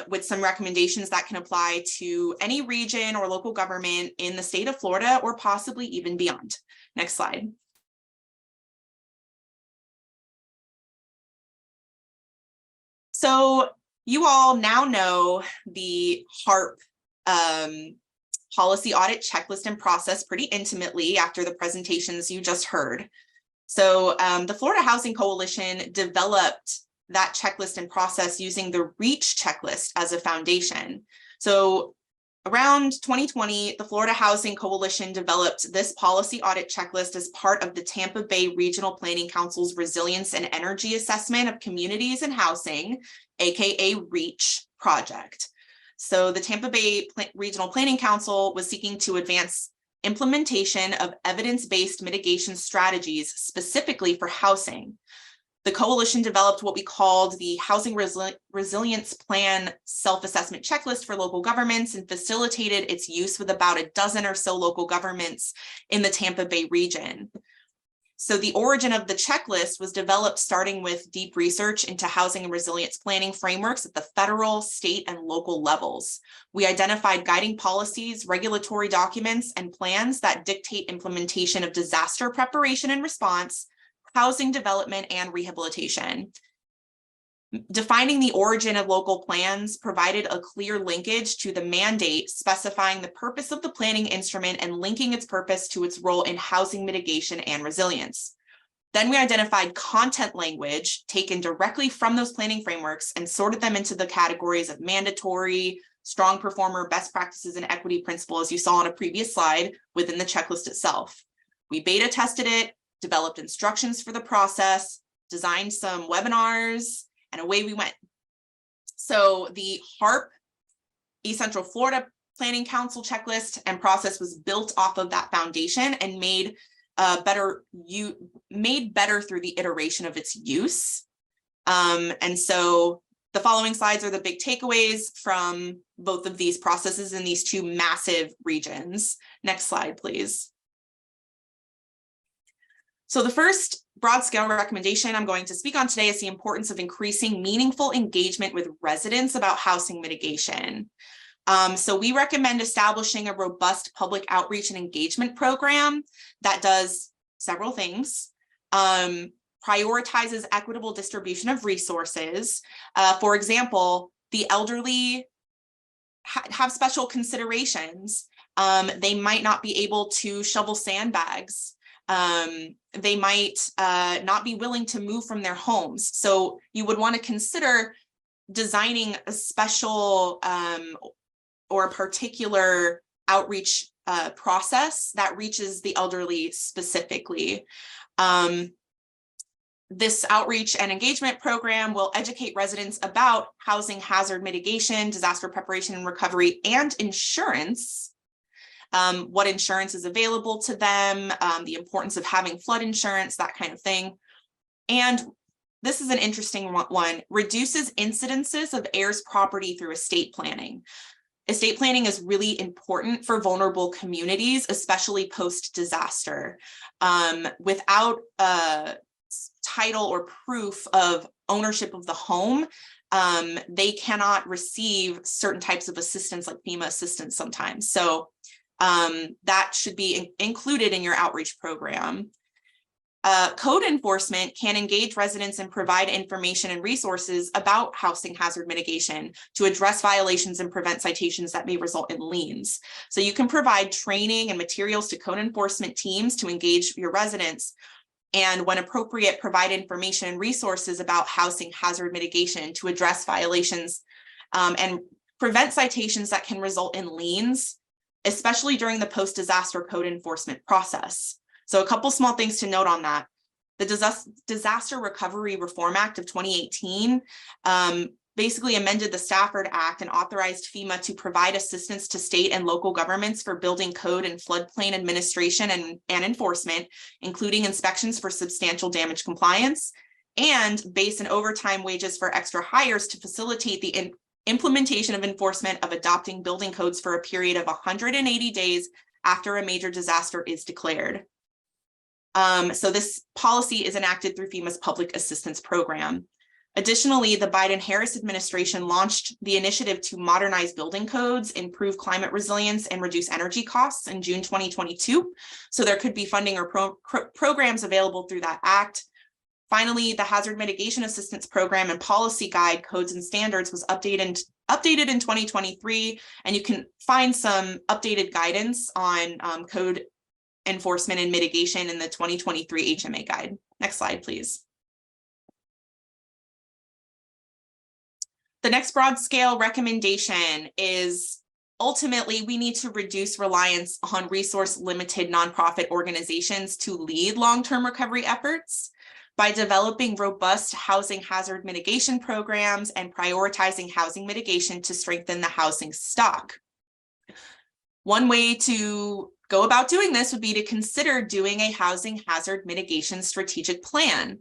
with some recommendations that can apply to any region or local government in the state of Florida or possibly even beyond. Next slide. So you all now know the HARP policy audit checklist and process pretty intimately after the presentations you just heard. So the Florida Housing Coalition developed that checklist and process using the REACH checklist as a foundation. So around 2020, the Florida Housing Coalition developed this policy audit checklist as part of the Tampa Bay Regional Planning Council's Resilience and Energy Assessment of Communities and Housing, aka REACH project. So the Tampa Bay Regional Planning Council was seeking to advance implementation of evidence-based mitigation strategies specifically for housing. The coalition developed what we called the Housing Resilience Plan Self-Assessment Checklist for local governments and facilitated its use with about a dozen or so local governments in the Tampa Bay region. So the origin of the checklist was developed starting with deep research into housing and resilience planning frameworks at the federal, state, and local levels. We identified guiding policies, regulatory documents, and plans that dictate implementation of disaster preparation and response, housing development, and rehabilitation. Defining the origin of local plans provided a clear linkage to the mandate specifying the purpose of the planning instrument and linking its purpose to its role in housing mitigation and resilience. Then we identified content language taken directly from those planning frameworks and sorted them into the categories of mandatory, strong performer, best practices, and equity principle, as you saw on a previous slide within the checklist itself. We beta tested it, developed instructions for the process, designed some webinars, and away we went. So the HARP East Central Florida Planning Council checklist and process was built off of that foundation and made better through the iteration of its use. And so the following slides are the big takeaways from both of these processes in these 2 massive regions. Next slide, please. So the first broad scale recommendation I'm going to speak on today is the importance of increasing meaningful engagement with residents about housing mitigation. So we recommend establishing a robust public outreach and engagement program that does several things. Prioritizes equitable distribution of resources. For example, the elderly have special considerations. They might not be able to shovel sandbags. They might not be willing to move from their homes. So you would want to consider designing a special or a particular outreach process that reaches the elderly specifically. This outreach and engagement program will educate residents about housing hazard mitigation, disaster preparation and recovery, and insurance. What insurance is available to them, the importance of having flood insurance, that kind of thing. And this is an interesting one, reduces incidences of heirs property through estate planning. Estate planning is really important for vulnerable communities, especially post-disaster. Without a title or proof of ownership of the home, they cannot receive certain types of assistance like FEMA assistance sometimes. So that should be included in your outreach program. Code enforcement can engage residents and provide information and resources about housing hazard mitigation to address violations and prevent citations that may result in liens. So you can provide training and materials to code enforcement teams to engage your residents, and when appropriate, provide information and resources about housing hazard mitigation to address violations and prevent citations that can result in liens, especially during the post-disaster code enforcement process. So a couple small things to note on that. The Disaster Recovery Reform Act of 2018 basically amended the Stafford Act and authorized FEMA to provide assistance to state and local governments for building code and floodplain administration and enforcement, including inspections for substantial damage compliance, and base and overtime wages for extra hires to facilitate the implementation of enforcement of adopting building codes for a period of 180 days after a major disaster is declared. So this policy is enacted through FEMA's Public Assistance Program. Additionally, the Biden-Harris administration launched the initiative to modernize building codes, improve climate resilience, and reduce energy costs in June 2022. So there could be funding or programs available through that act. Finally, the Hazard Mitigation Assistance Program and Policy Guide, Codes and Standards was updated in 2023, and you can find some updated guidance on code enforcement and mitigation in the 2023 HMA Guide. Next slide, please. The next broad scale recommendation is ultimately we need to reduce reliance on resource limited nonprofit organizations to lead long-term recovery efforts by developing robust housing hazard mitigation programs and prioritizing housing mitigation to strengthen the housing stock. One way to go about doing this would be to consider doing a housing hazard mitigation strategic plan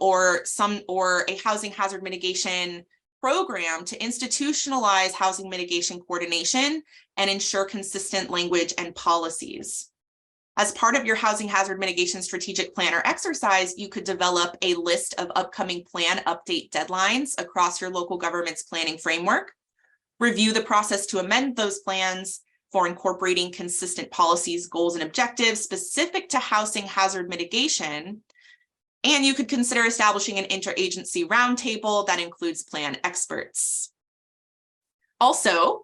or a housing hazard mitigation program to institutionalize housing mitigation coordination and ensure consistent language and policies. As part of your housing hazard mitigation strategic plan or exercise, you could develop a list of upcoming plan update deadlines across your local government's planning framework, review the process to amend those plans for incorporating consistent policies, goals, and objectives specific to housing hazard mitigation. And you could consider establishing an interagency roundtable that includes plan experts. Also,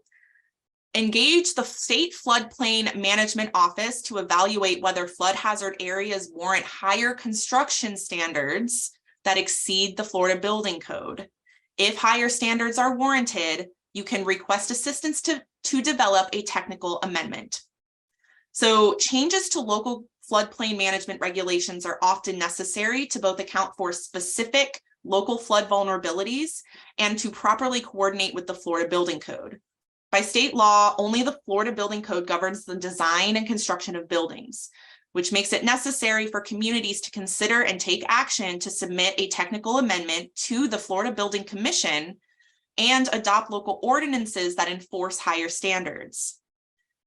engage the State Floodplain Management Office to evaluate whether flood hazard areas warrant higher construction standards that exceed the Florida Building Code. If higher standards are warranted, you can request assistance to develop a technical amendment. So changes to local floodplain management regulations are often necessary to both account for specific local flood vulnerabilities and to properly coordinate with the Florida Building Code. By state law, only the Florida Building Code governs the design and construction of buildings, which makes it necessary for communities to consider and take action to submit a technical amendment to the Florida Building Commission and adopt local ordinances that enforce higher standards.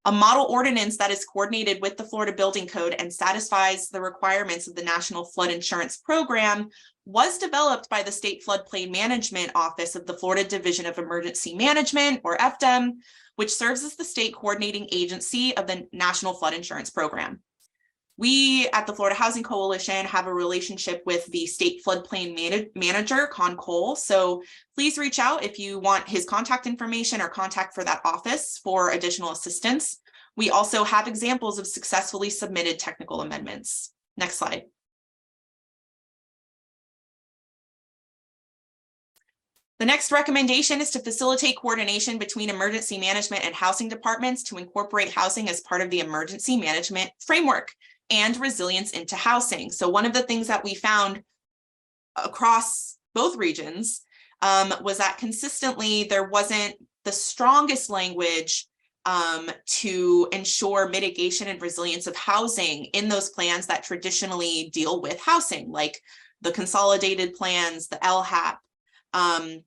A model ordinance that is coordinated with the Florida Building Code and satisfies the requirements of the National Flood Insurance Program was developed by the State Floodplain Management Office of the Florida Division of Emergency Management, or FDEM, which serves as the state coordinating agency of the National Flood Insurance Program. We at the Florida Housing Coalition have a relationship with the State Floodplain Manager, Con Cole, so please reach out if you want his contact information or contact for that office for additional assistance. We also have examples of successfully submitted technical amendments. Next slide. The next recommendation is to facilitate coordination between emergency management and housing departments to incorporate housing as part of the emergency management framework and resilience into housing. So one of the things that we found across both regions was that consistently there wasn't the strongest language to ensure mitigation and resilience of housing in those plans that traditionally deal with housing, like the consolidated plans, the LHAP,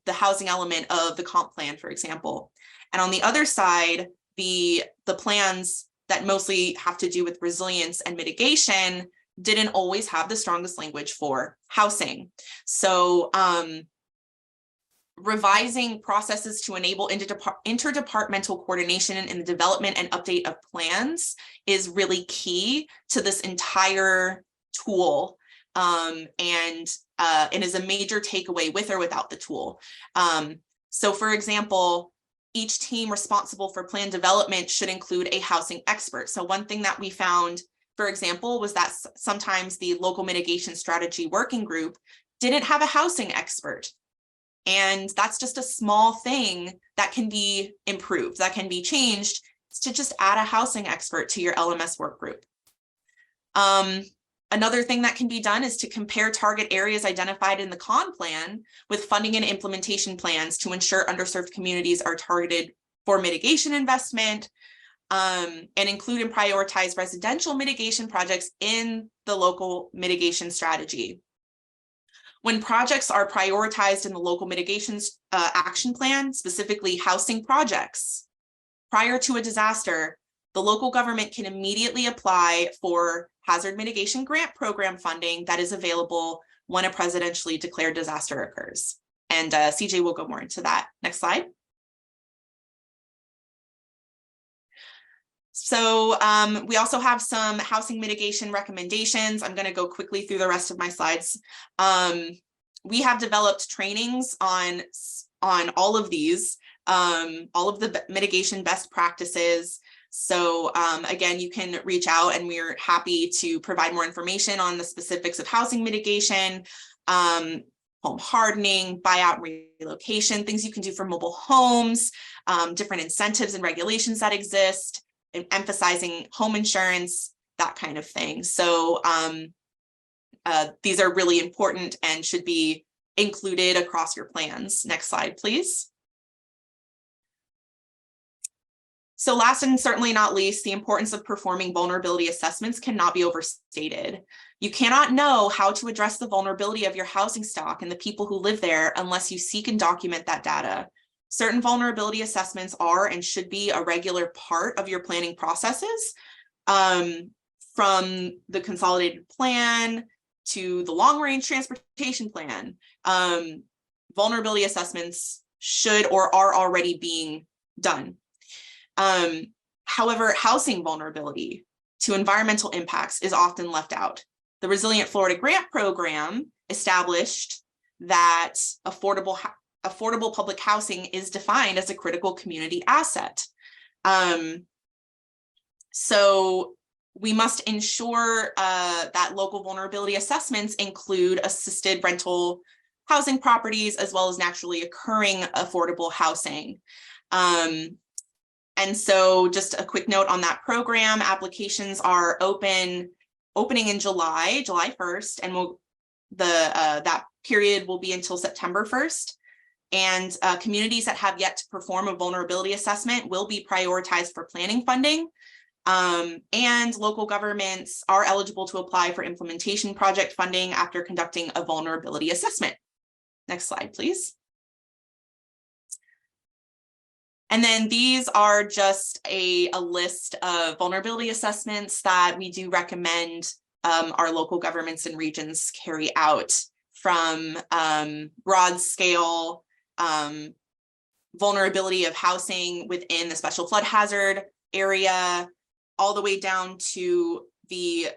the housing element of the comp plan, for example. And on the other side, the plans that mostly have to do with resilience and mitigation didn't always have the strongest language for housing. So revising processes to enable interdepartmental coordination in the development and update of plans is really key to this entire tool, and is a major takeaway with or without the tool. So for example, each team responsible for plan development should include a housing expert. So one thing that we found, for example, was that sometimes the local mitigation strategy working group didn't have a housing expert. And that's just a small thing that can be improved, that can be changed, to just add a housing expert to your LMS work group. Another thing that can be done is to compare target areas identified in the CON plan with funding and implementation plans to ensure underserved communities are targeted for mitigation investment, and include and prioritize residential mitigation projects in the local mitigation strategy. When projects are prioritized in the local mitigations action plan, specifically housing projects, prior to a disaster, the local government can immediately apply for hazard mitigation grant program funding that is available when a presidentially declared disaster occurs. And CJ will go more into that. Next slide. So we also have some housing mitigation recommendations. I'm going to go quickly through the rest of my slides. We have developed trainings on all of these, all of the mitigation best practices. So again, you can reach out and we're happy to provide more information on the specifics of housing mitigation, home hardening, buyout relocation, things you can do for mobile homes, different incentives and regulations that exist, and emphasizing home insurance, that kind of thing. So these are really important and should be included across your plans. Next slide, please. So last and certainly not least, the importance of performing vulnerability assessments cannot be overstated. You cannot know how to address the vulnerability of your housing stock and the people who live there unless you seek and document that data. Certain vulnerability assessments are and should be a regular part of your planning processes, from the consolidated plan to the long-range transportation plan. Vulnerability assessments should or are already being done. However, housing vulnerability to environmental impacts is often left out. The Resilient Florida Grant Program established that affordable public housing is defined as a critical community asset. So we must ensure that local vulnerability assessments include assisted rental housing properties as well as naturally occurring affordable housing. And so just a quick note on that program, applications are opening in July 1st, and that period will be until September 1st. And communities that have yet to perform a vulnerability assessment will be prioritized for planning funding. And local governments are eligible to apply for implementation project funding after conducting a vulnerability assessment. Next slide, please. And then these are just a list of vulnerability assessments that we do recommend our local governments and regions carry out, from broad scale vulnerability of housing within the special flood hazard area, all the way down to the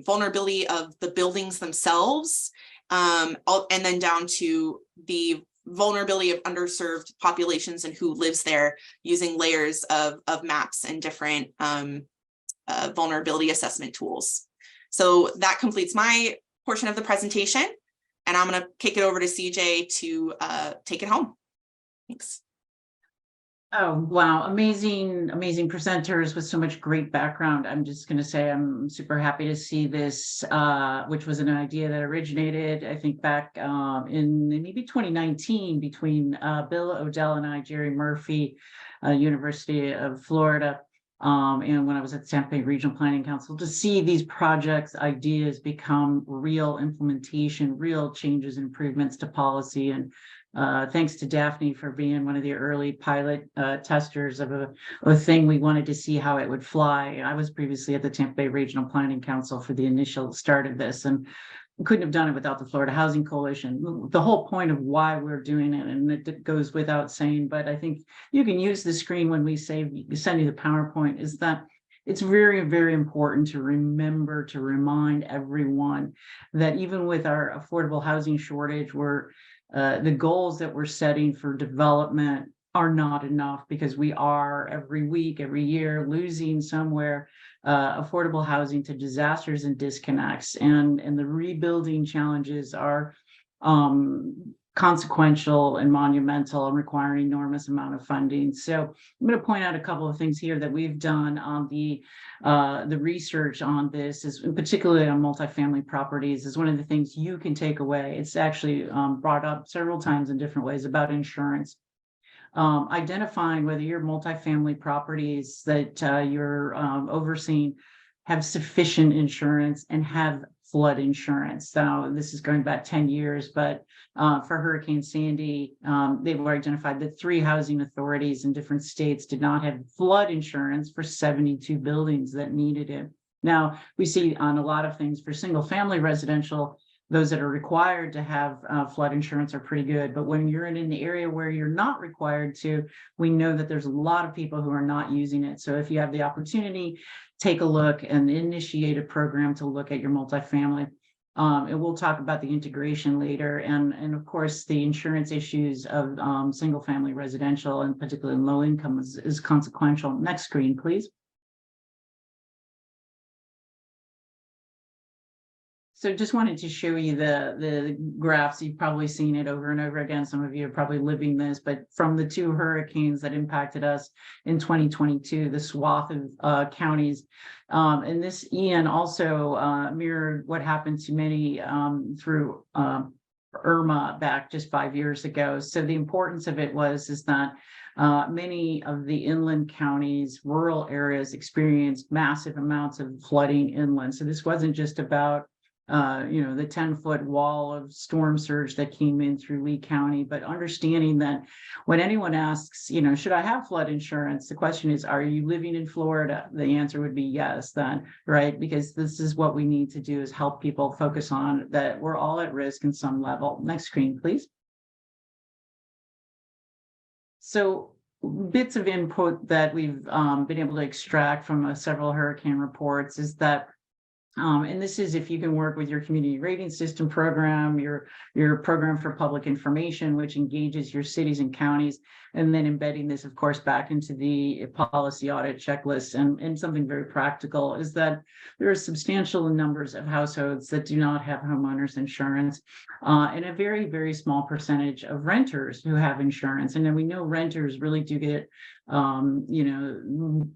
vulnerability of the buildings themselves, and then down to the vulnerability of underserved populations and who lives there, using layers of maps and different vulnerability assessment tools. So that completes my portion of the presentation, and I'm going to kick it over to CJ to take it home. Thanks. Oh, wow. Amazing presenters with so much great background. I'm just going to say I'm super happy to see this, which was an idea that originated, I think, back in maybe 2019 between Bill O'Dell and I, Jerry Murphy, University of Florida, and when I was at the Tampa Bay Regional Planning Council, to see these projects, ideas become real implementation, real changes, improvements to policy. And thanks to Daphne for being one of the early pilot testers of a thing we wanted to see how it would fly. I was previously at the Tampa Bay Regional Planning Council for the initial start of this, and couldn't have done it without the Florida Housing Coalition. The whole point of why we're doing it, and it goes without saying, but I think you can use the screen when we send you the PowerPoint, is that it's very, very important to remember to remind everyone that even with our affordable housing shortage, the goals that we're setting for development are not enough, because we are every week, every year losing somewhere affordable housing to disasters and disconnects, and the rebuilding challenges are consequential and monumental and require an enormous amount of funding. So I'm going to point out a couple of things here that we've done on the research on this, is particularly on multifamily properties, is one of the things you can take away. It's actually brought up several times in different ways about insurance. Identifying whether your multifamily properties that you're overseeing have sufficient insurance and have flood insurance. So this is going back 10 years, but for Hurricane Sandy, they were identified that 3 housing authorities in different states did not have flood insurance for 72 buildings that needed it. Now, we see on a lot of things for single family residential, those that are required to have flood insurance are pretty good. But when you're in an area where you're not required to, we know that there's a lot of people who are not using it. So if you have the opportunity, take a look and initiate a program to look at your multifamily. And we'll talk about the integration later, and of course the insurance issues of single family residential, and particularly low income, is consequential. Next screen, please. So just wanted to show you the graphs. You've probably seen it over and over again. Some of you are probably living this, but from the 2 hurricanes that impacted us in 2022, the swath of counties. And this Ian also mirrored what happened to many through Irma back just 5 years ago. So the importance of it is that many of the inland counties, rural areas, experienced massive amounts of flooding inland. So this wasn't just about the 10-foot wall of storm surge that came in through Lee County, but understanding that when anyone asks, should I have flood insurance? The question is, are you living in Florida? The answer would be yes, then, right? Because this is what we need to do, is help people focus on that we're all at risk in some level. Next screen, please. So bits of input that we've been able to extract from several hurricane reports is that and this is if you can work with your community rating system program, your program for public information, which engages your cities and counties, and then embedding this, of course, back into the policy audit checklist. And something very practical is that there are substantial numbers of households that do not have homeowners insurance, and a very, very small percentage of renters who have insurance. And then we know renters really do get,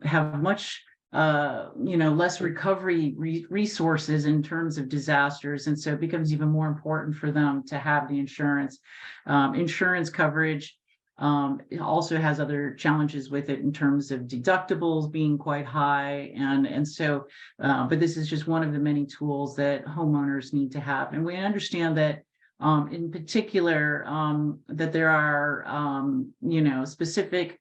have much less recovery resources in terms of disasters. And so it becomes even more important for them to have the insurance. Insurance coverage it also has other challenges with it in terms of deductibles being quite high. And so, but this is just one of the many tools that homeowners need to have. And we understand that in particular, that there are, specific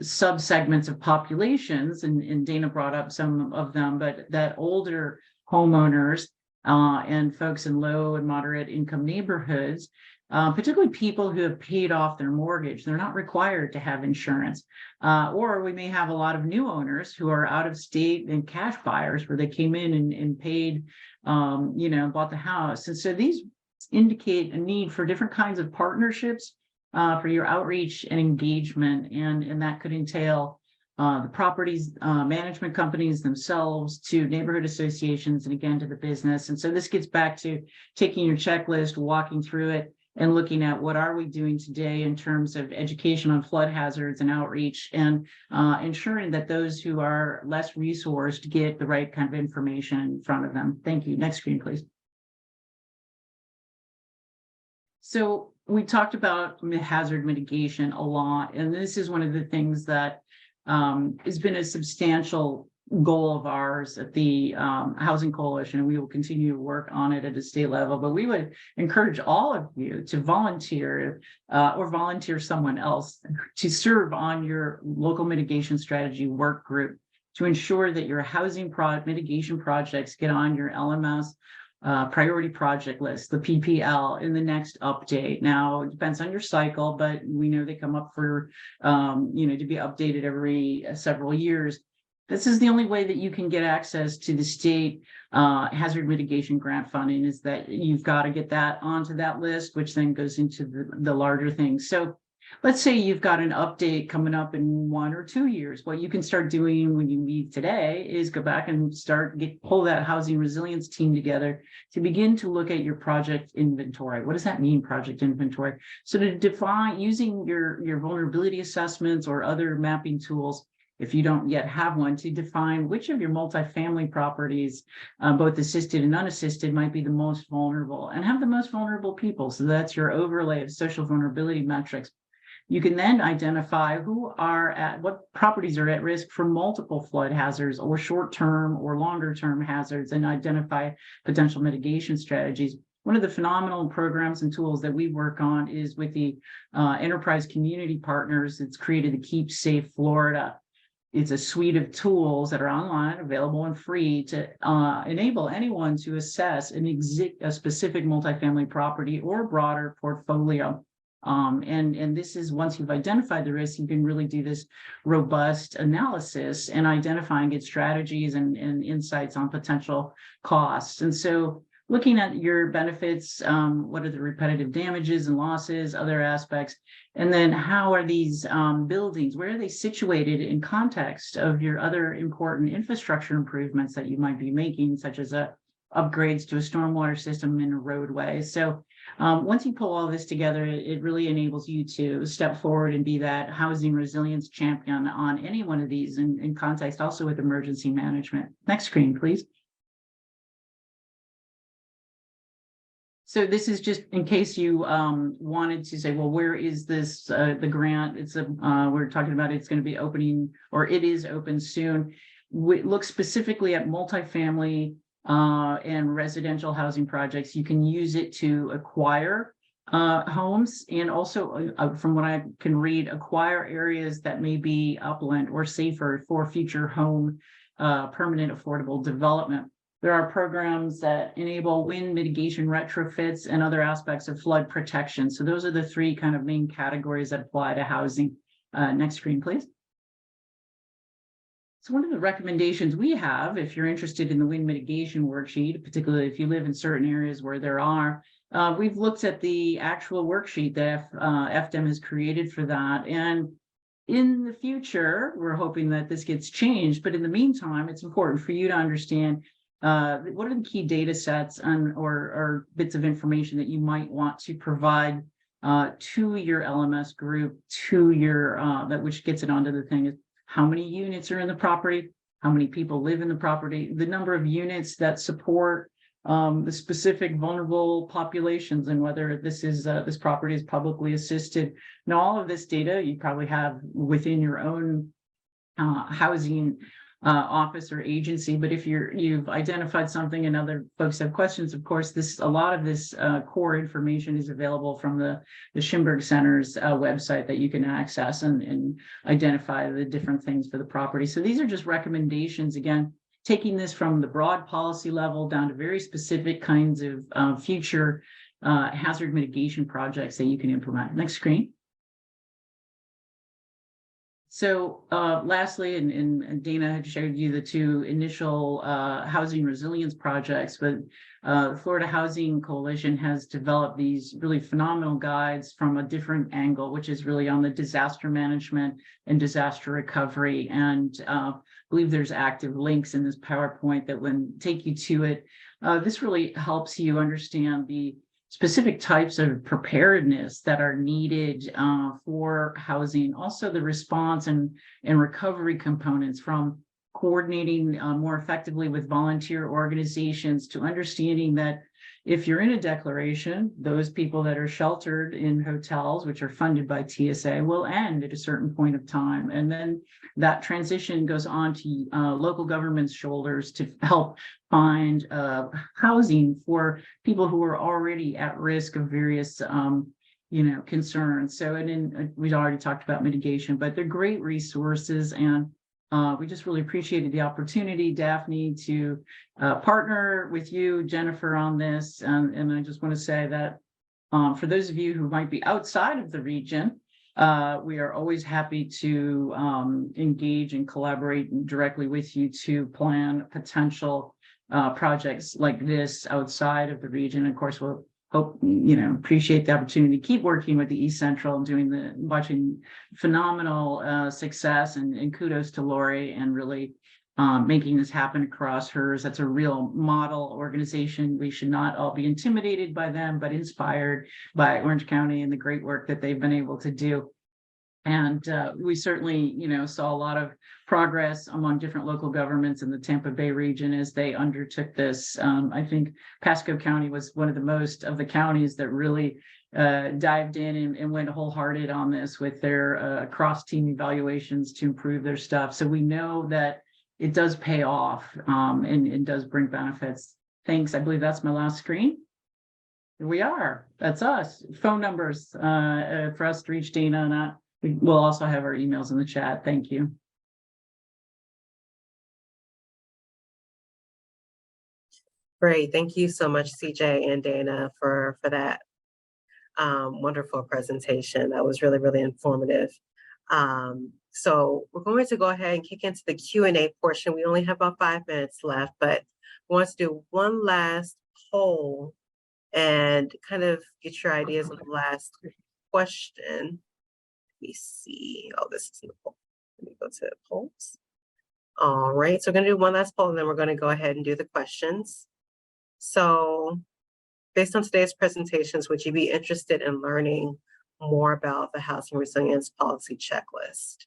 subsegments of populations, and Dana brought up some of them, but that older homeowners and folks in low and moderate income neighborhoods, particularly people who have paid off their mortgage, they're not required to have insurance. Or we may have a lot of new owners who are out of state and cash buyers, where they came in and paid, bought the house. And so these indicate a need for different kinds of partnerships for your outreach and engagement, and that could entail the properties management companies themselves, to neighborhood associations, and again to the business. And so this gets back to taking your checklist, walking through it, and looking at what are we doing today in terms of education on flood hazards and outreach, and ensuring that those who are less resourced get the right kind of information in front of them. Thank you. Next screen, please. So we talked about hazard mitigation a lot, and this is one of the things that has been a substantial goal of ours at the Housing Coalition, and we will continue to work on it at a state level. But we would encourage all of you to volunteer or volunteer someone else to serve on your local mitigation strategy work group to ensure that your housing mitigation projects get on your LMS priority project list, the PPL, in the next update. Now, it depends on your cycle, but we know they come up for, to be updated every several years. This is the only way that you can get access to the state hazard mitigation grant funding, is that you've got to get that onto that list, which then goes into the larger things. So let's say you've got an update coming up in 1 or 2 years. What you can start doing when you meet today is go back and pull that housing resilience team together to begin to look at your project inventory. What does that mean, project inventory? So to define, using your vulnerability assessments or other mapping tools, if you don't yet have one, to define which of your multifamily properties, both assisted and unassisted, might be the most vulnerable and have the most vulnerable people. So that's your overlay of social vulnerability metrics. You can then identify what properties are at risk for multiple flood hazards or short-term or longer-term hazards, and identify potential mitigation strategies. One of the phenomenal programs and tools that we work on is with the enterprise community partners. It's created the Keep Safe Florida. It's a suite of tools that are online, available and free to enable anyone to assess a specific multifamily property or broader portfolio. And this is, once you've identified the risk, you can really do this robust analysis and identify and get strategies and insights on potential costs. And so looking at your benefits, what are the repetitive damages and losses, other aspects, and then how are these buildings, where are they situated in context of your other important infrastructure improvements that you might be making, such as upgrades to a stormwater system and a roadway. So once you pull all this together, it really enables you to step forward and be that housing resilience champion on any one of these in context, also with emergency management. Next screen, please. So this is just in case you wanted to say, well, where is this, the grant? We're talking about it's going to be opening, or it is open soon. We look specifically at multifamily and residential housing projects. You can use it to acquire homes, and also from what I can read, acquire areas that may be upland or safer for future home permanent affordable development. There are programs that enable wind mitigation retrofits and other aspects of flood protection. So those are the three kind of main categories that apply to housing. Next screen, please. So one of the recommendations we have, if you're interested in the wind mitigation worksheet, particularly if you live in certain areas where there are, we've looked at the actual worksheet that FDEM has created for that. And in the future, we're hoping that this gets changed. But in the meantime, it's important for you to understand what are the key data sets or bits of information that you might want to provide to your LMS group, to your which gets it onto the thing is how many units are in the property, how many people live in the property, the number of units that support the specific vulnerable populations, and whether this property is publicly assisted. Now, all of this data you probably have within your own housing office or agency, but if you've identified something and other folks have questions, of course, a lot of this core information is available from the Schimberg Center's website that you can access and identify the different things for the property. So these are just recommendations, again, taking this from the broad policy level down to very specific kinds of future hazard mitigation projects that you can implement. Next screen. So lastly, and Dana had showed you the two initial housing resilience projects, but the Florida Housing Coalition has developed these really phenomenal guides from a different angle, which is really on the disaster management and disaster recovery. And I believe there's active links in this PowerPoint that will take you to it. This really helps you understand the specific types of preparedness that are needed for housing, also the response and recovery components, from coordinating more effectively with volunteer organizations to understanding that if you're in a declaration, those people that are sheltered in hotels, which are funded by TSA, will end at a certain point of time. And then that transition goes on to local government's shoulders to help find housing for people who are already at risk of various concerns. So, and then we've already talked about mitigation, but they're great resources, and we just really appreciated the opportunity, Daphne, to partner with you, Jennifer, on this. And I just want to say that for those of you who might be outside of the region, we are always happy to engage and collaborate directly with you to plan potential projects like this outside of the region. Of course, we'll hope, appreciate the opportunity to keep working with the East Central and watching phenomenal success, and kudos to Lori and really making this happen across hers. That's a real model organization. We should not all be intimidated by them, but inspired by Orange County and the great work that they've been able to do. And we certainly, saw a lot of progress among different local governments in the Tampa Bay region as they undertook this. I think Pasco County was one of the most of the counties that really dived in and went wholehearted on this with their cross-team evaluations to improve their stuff. So we know that it does pay off and it does bring benefits. Thanks. I believe that's my last screen. Here we are. That's us. Phone numbers for us to reach Dana and I. We'll also have our emails in the chat. Thank you. Great. Thank you so much, CJ and Dana, for that wonderful presentation. That was really, really informative. So we're going to go ahead and kick into the Q&A portion. We only have about 5 minutes left, but we want to do one last poll and kind of get your ideas on the last question. Let me see. Oh, this is in the poll. Let me go to the polls. All right, so we're going to do one last poll, and then we're going to go ahead and do the questions. So based on today's presentations, would you be interested in learning more about the Housing Resilience Policy Checklist?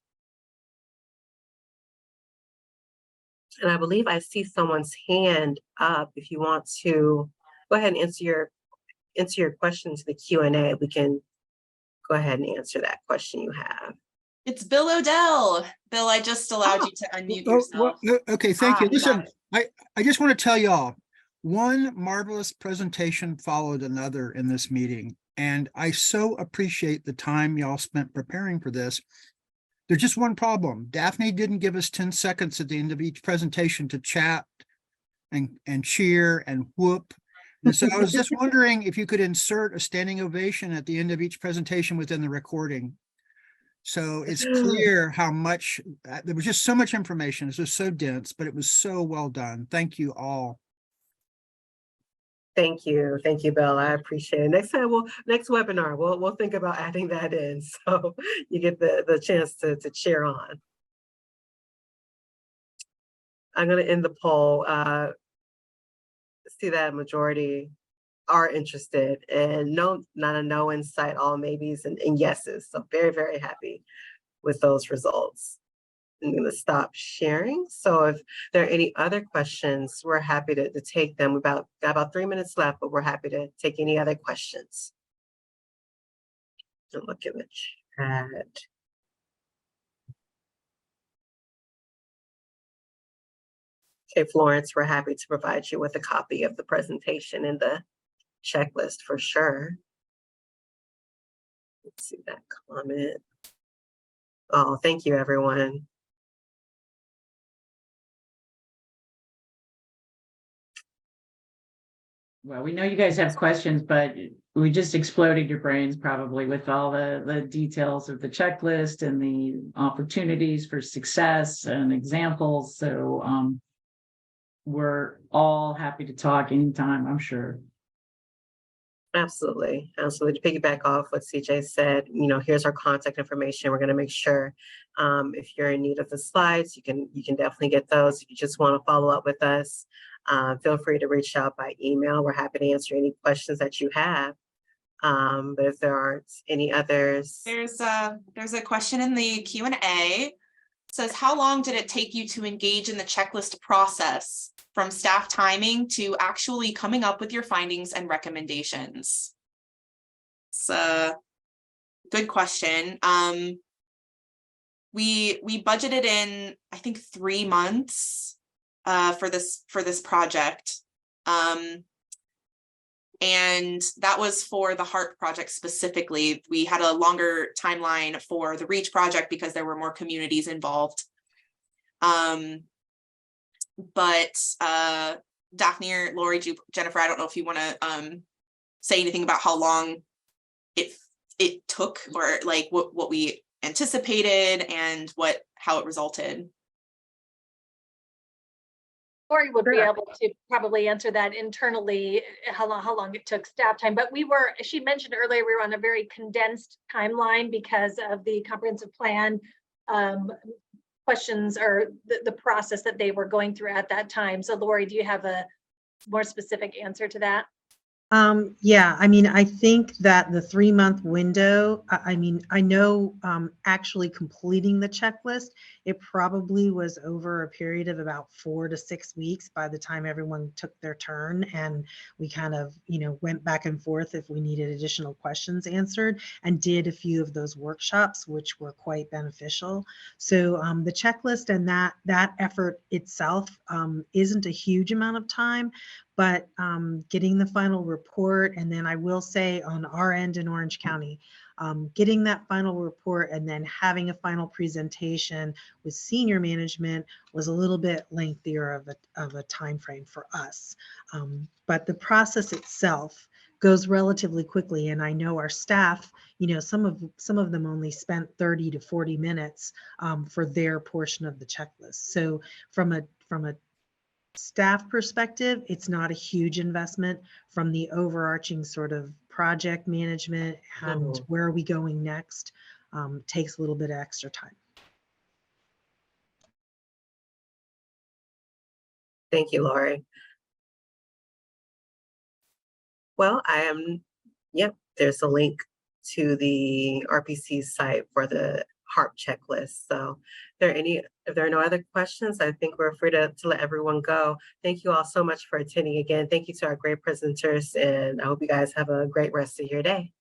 And I believe I see someone's hand up. If you want to go ahead and answer your question to the Q&A, we can go ahead and answer that question you have. It's Bill Odell. Bill, I just allowed you to unmute yourself. Okay, thank you. You got Listen, I just want to tell y'all, one marvelous presentation followed another in this meeting, and I so appreciate the time y'all spent preparing for this. There's just one problem. Daphne didn't give us 10 seconds at the end of each presentation to chat and cheer and whoop. And so I was just wondering if you could insert a standing ovation at the end of each presentation within the recording. So it's clear how much, there was just so much information. It was so dense, but it was so well done. Thank you all. Thank you, Bill. I appreciate it. Next webinar, we'll think about adding that in, so you get the chance to cheer on. I'm going to end the poll. See that majority are interested, and no, not a no in sight, all maybes and yeses. So very, very happy with those results. I'm going to stop sharing. So if there are any other questions, we're happy to take them. We've got about 3 minutes left, but we're happy to take any other questions. So look in the chat. Okay, Florence, we're happy to provide you with a copy of the presentation and the checklist for sure. Let's see that comment. Oh, thank you, everyone. Well, we know you guys have questions, but we just exploded your brains probably with all the details of the checklist and the opportunities for success and examples. So we're all happy to talk anytime, I'm sure. Absolutely. Absolutely. To piggyback off what CJ said, here's our contact information. We're going to make sure if you're in need of the slides, you can definitely get those. If you just want to follow up with us, feel free to reach out by email. We're happy to answer any questions that you have. But if there aren't any others. There's a question in the Q&A. It says, how long did it take you to engage in the checklist process from staff timing to actually coming up with your findings and recommendations? It's a good question. We budgeted in, I think, 3 months for this project. And that was for the HARP project specifically. We had a longer timeline for the REACH project because there were more communities involved. But Daphne or Lori, Jennifer, I don't know if you want to say anything about how long it took, or like what we anticipated and how it resulted. Lori would be Sure. able to probably answer that internally, how long it took staff time. But she mentioned earlier, we were on a very condensed timeline because of the comprehensive plan questions or the process that they were going through at that time. So Lori, do you have a more specific answer to that? Yeah, I mean, I think that the 3-month window, I mean, I know actually completing the checklist, it probably was over a period of about 4 to 6 weeks by the time everyone took their turn, and we kind of, went back and forth if we needed additional questions answered, and did a few of those workshops, which were quite beneficial. So the checklist and that effort itself isn't a huge amount of time, but getting the final report, and then I will say on our end in Orange County, getting that final report and then having a final presentation with senior management was a little bit lengthier of a time frame for us. But the process itself goes relatively quickly, and I know our staff, some of them only spent 30 to 40 minutes for their portion of the checklist. So from a staff perspective, it's not a huge investment. From the overarching sort of project management and where are we going next, takes a little bit of extra time. Thank you, Lori. Well, there's a link to the RPC site for the HARP checklist. So if there are no other questions, I think we're free to let everyone go. Thank you all so much for attending again. Thank you to our great presenters, and I hope you guys have a great rest of your day.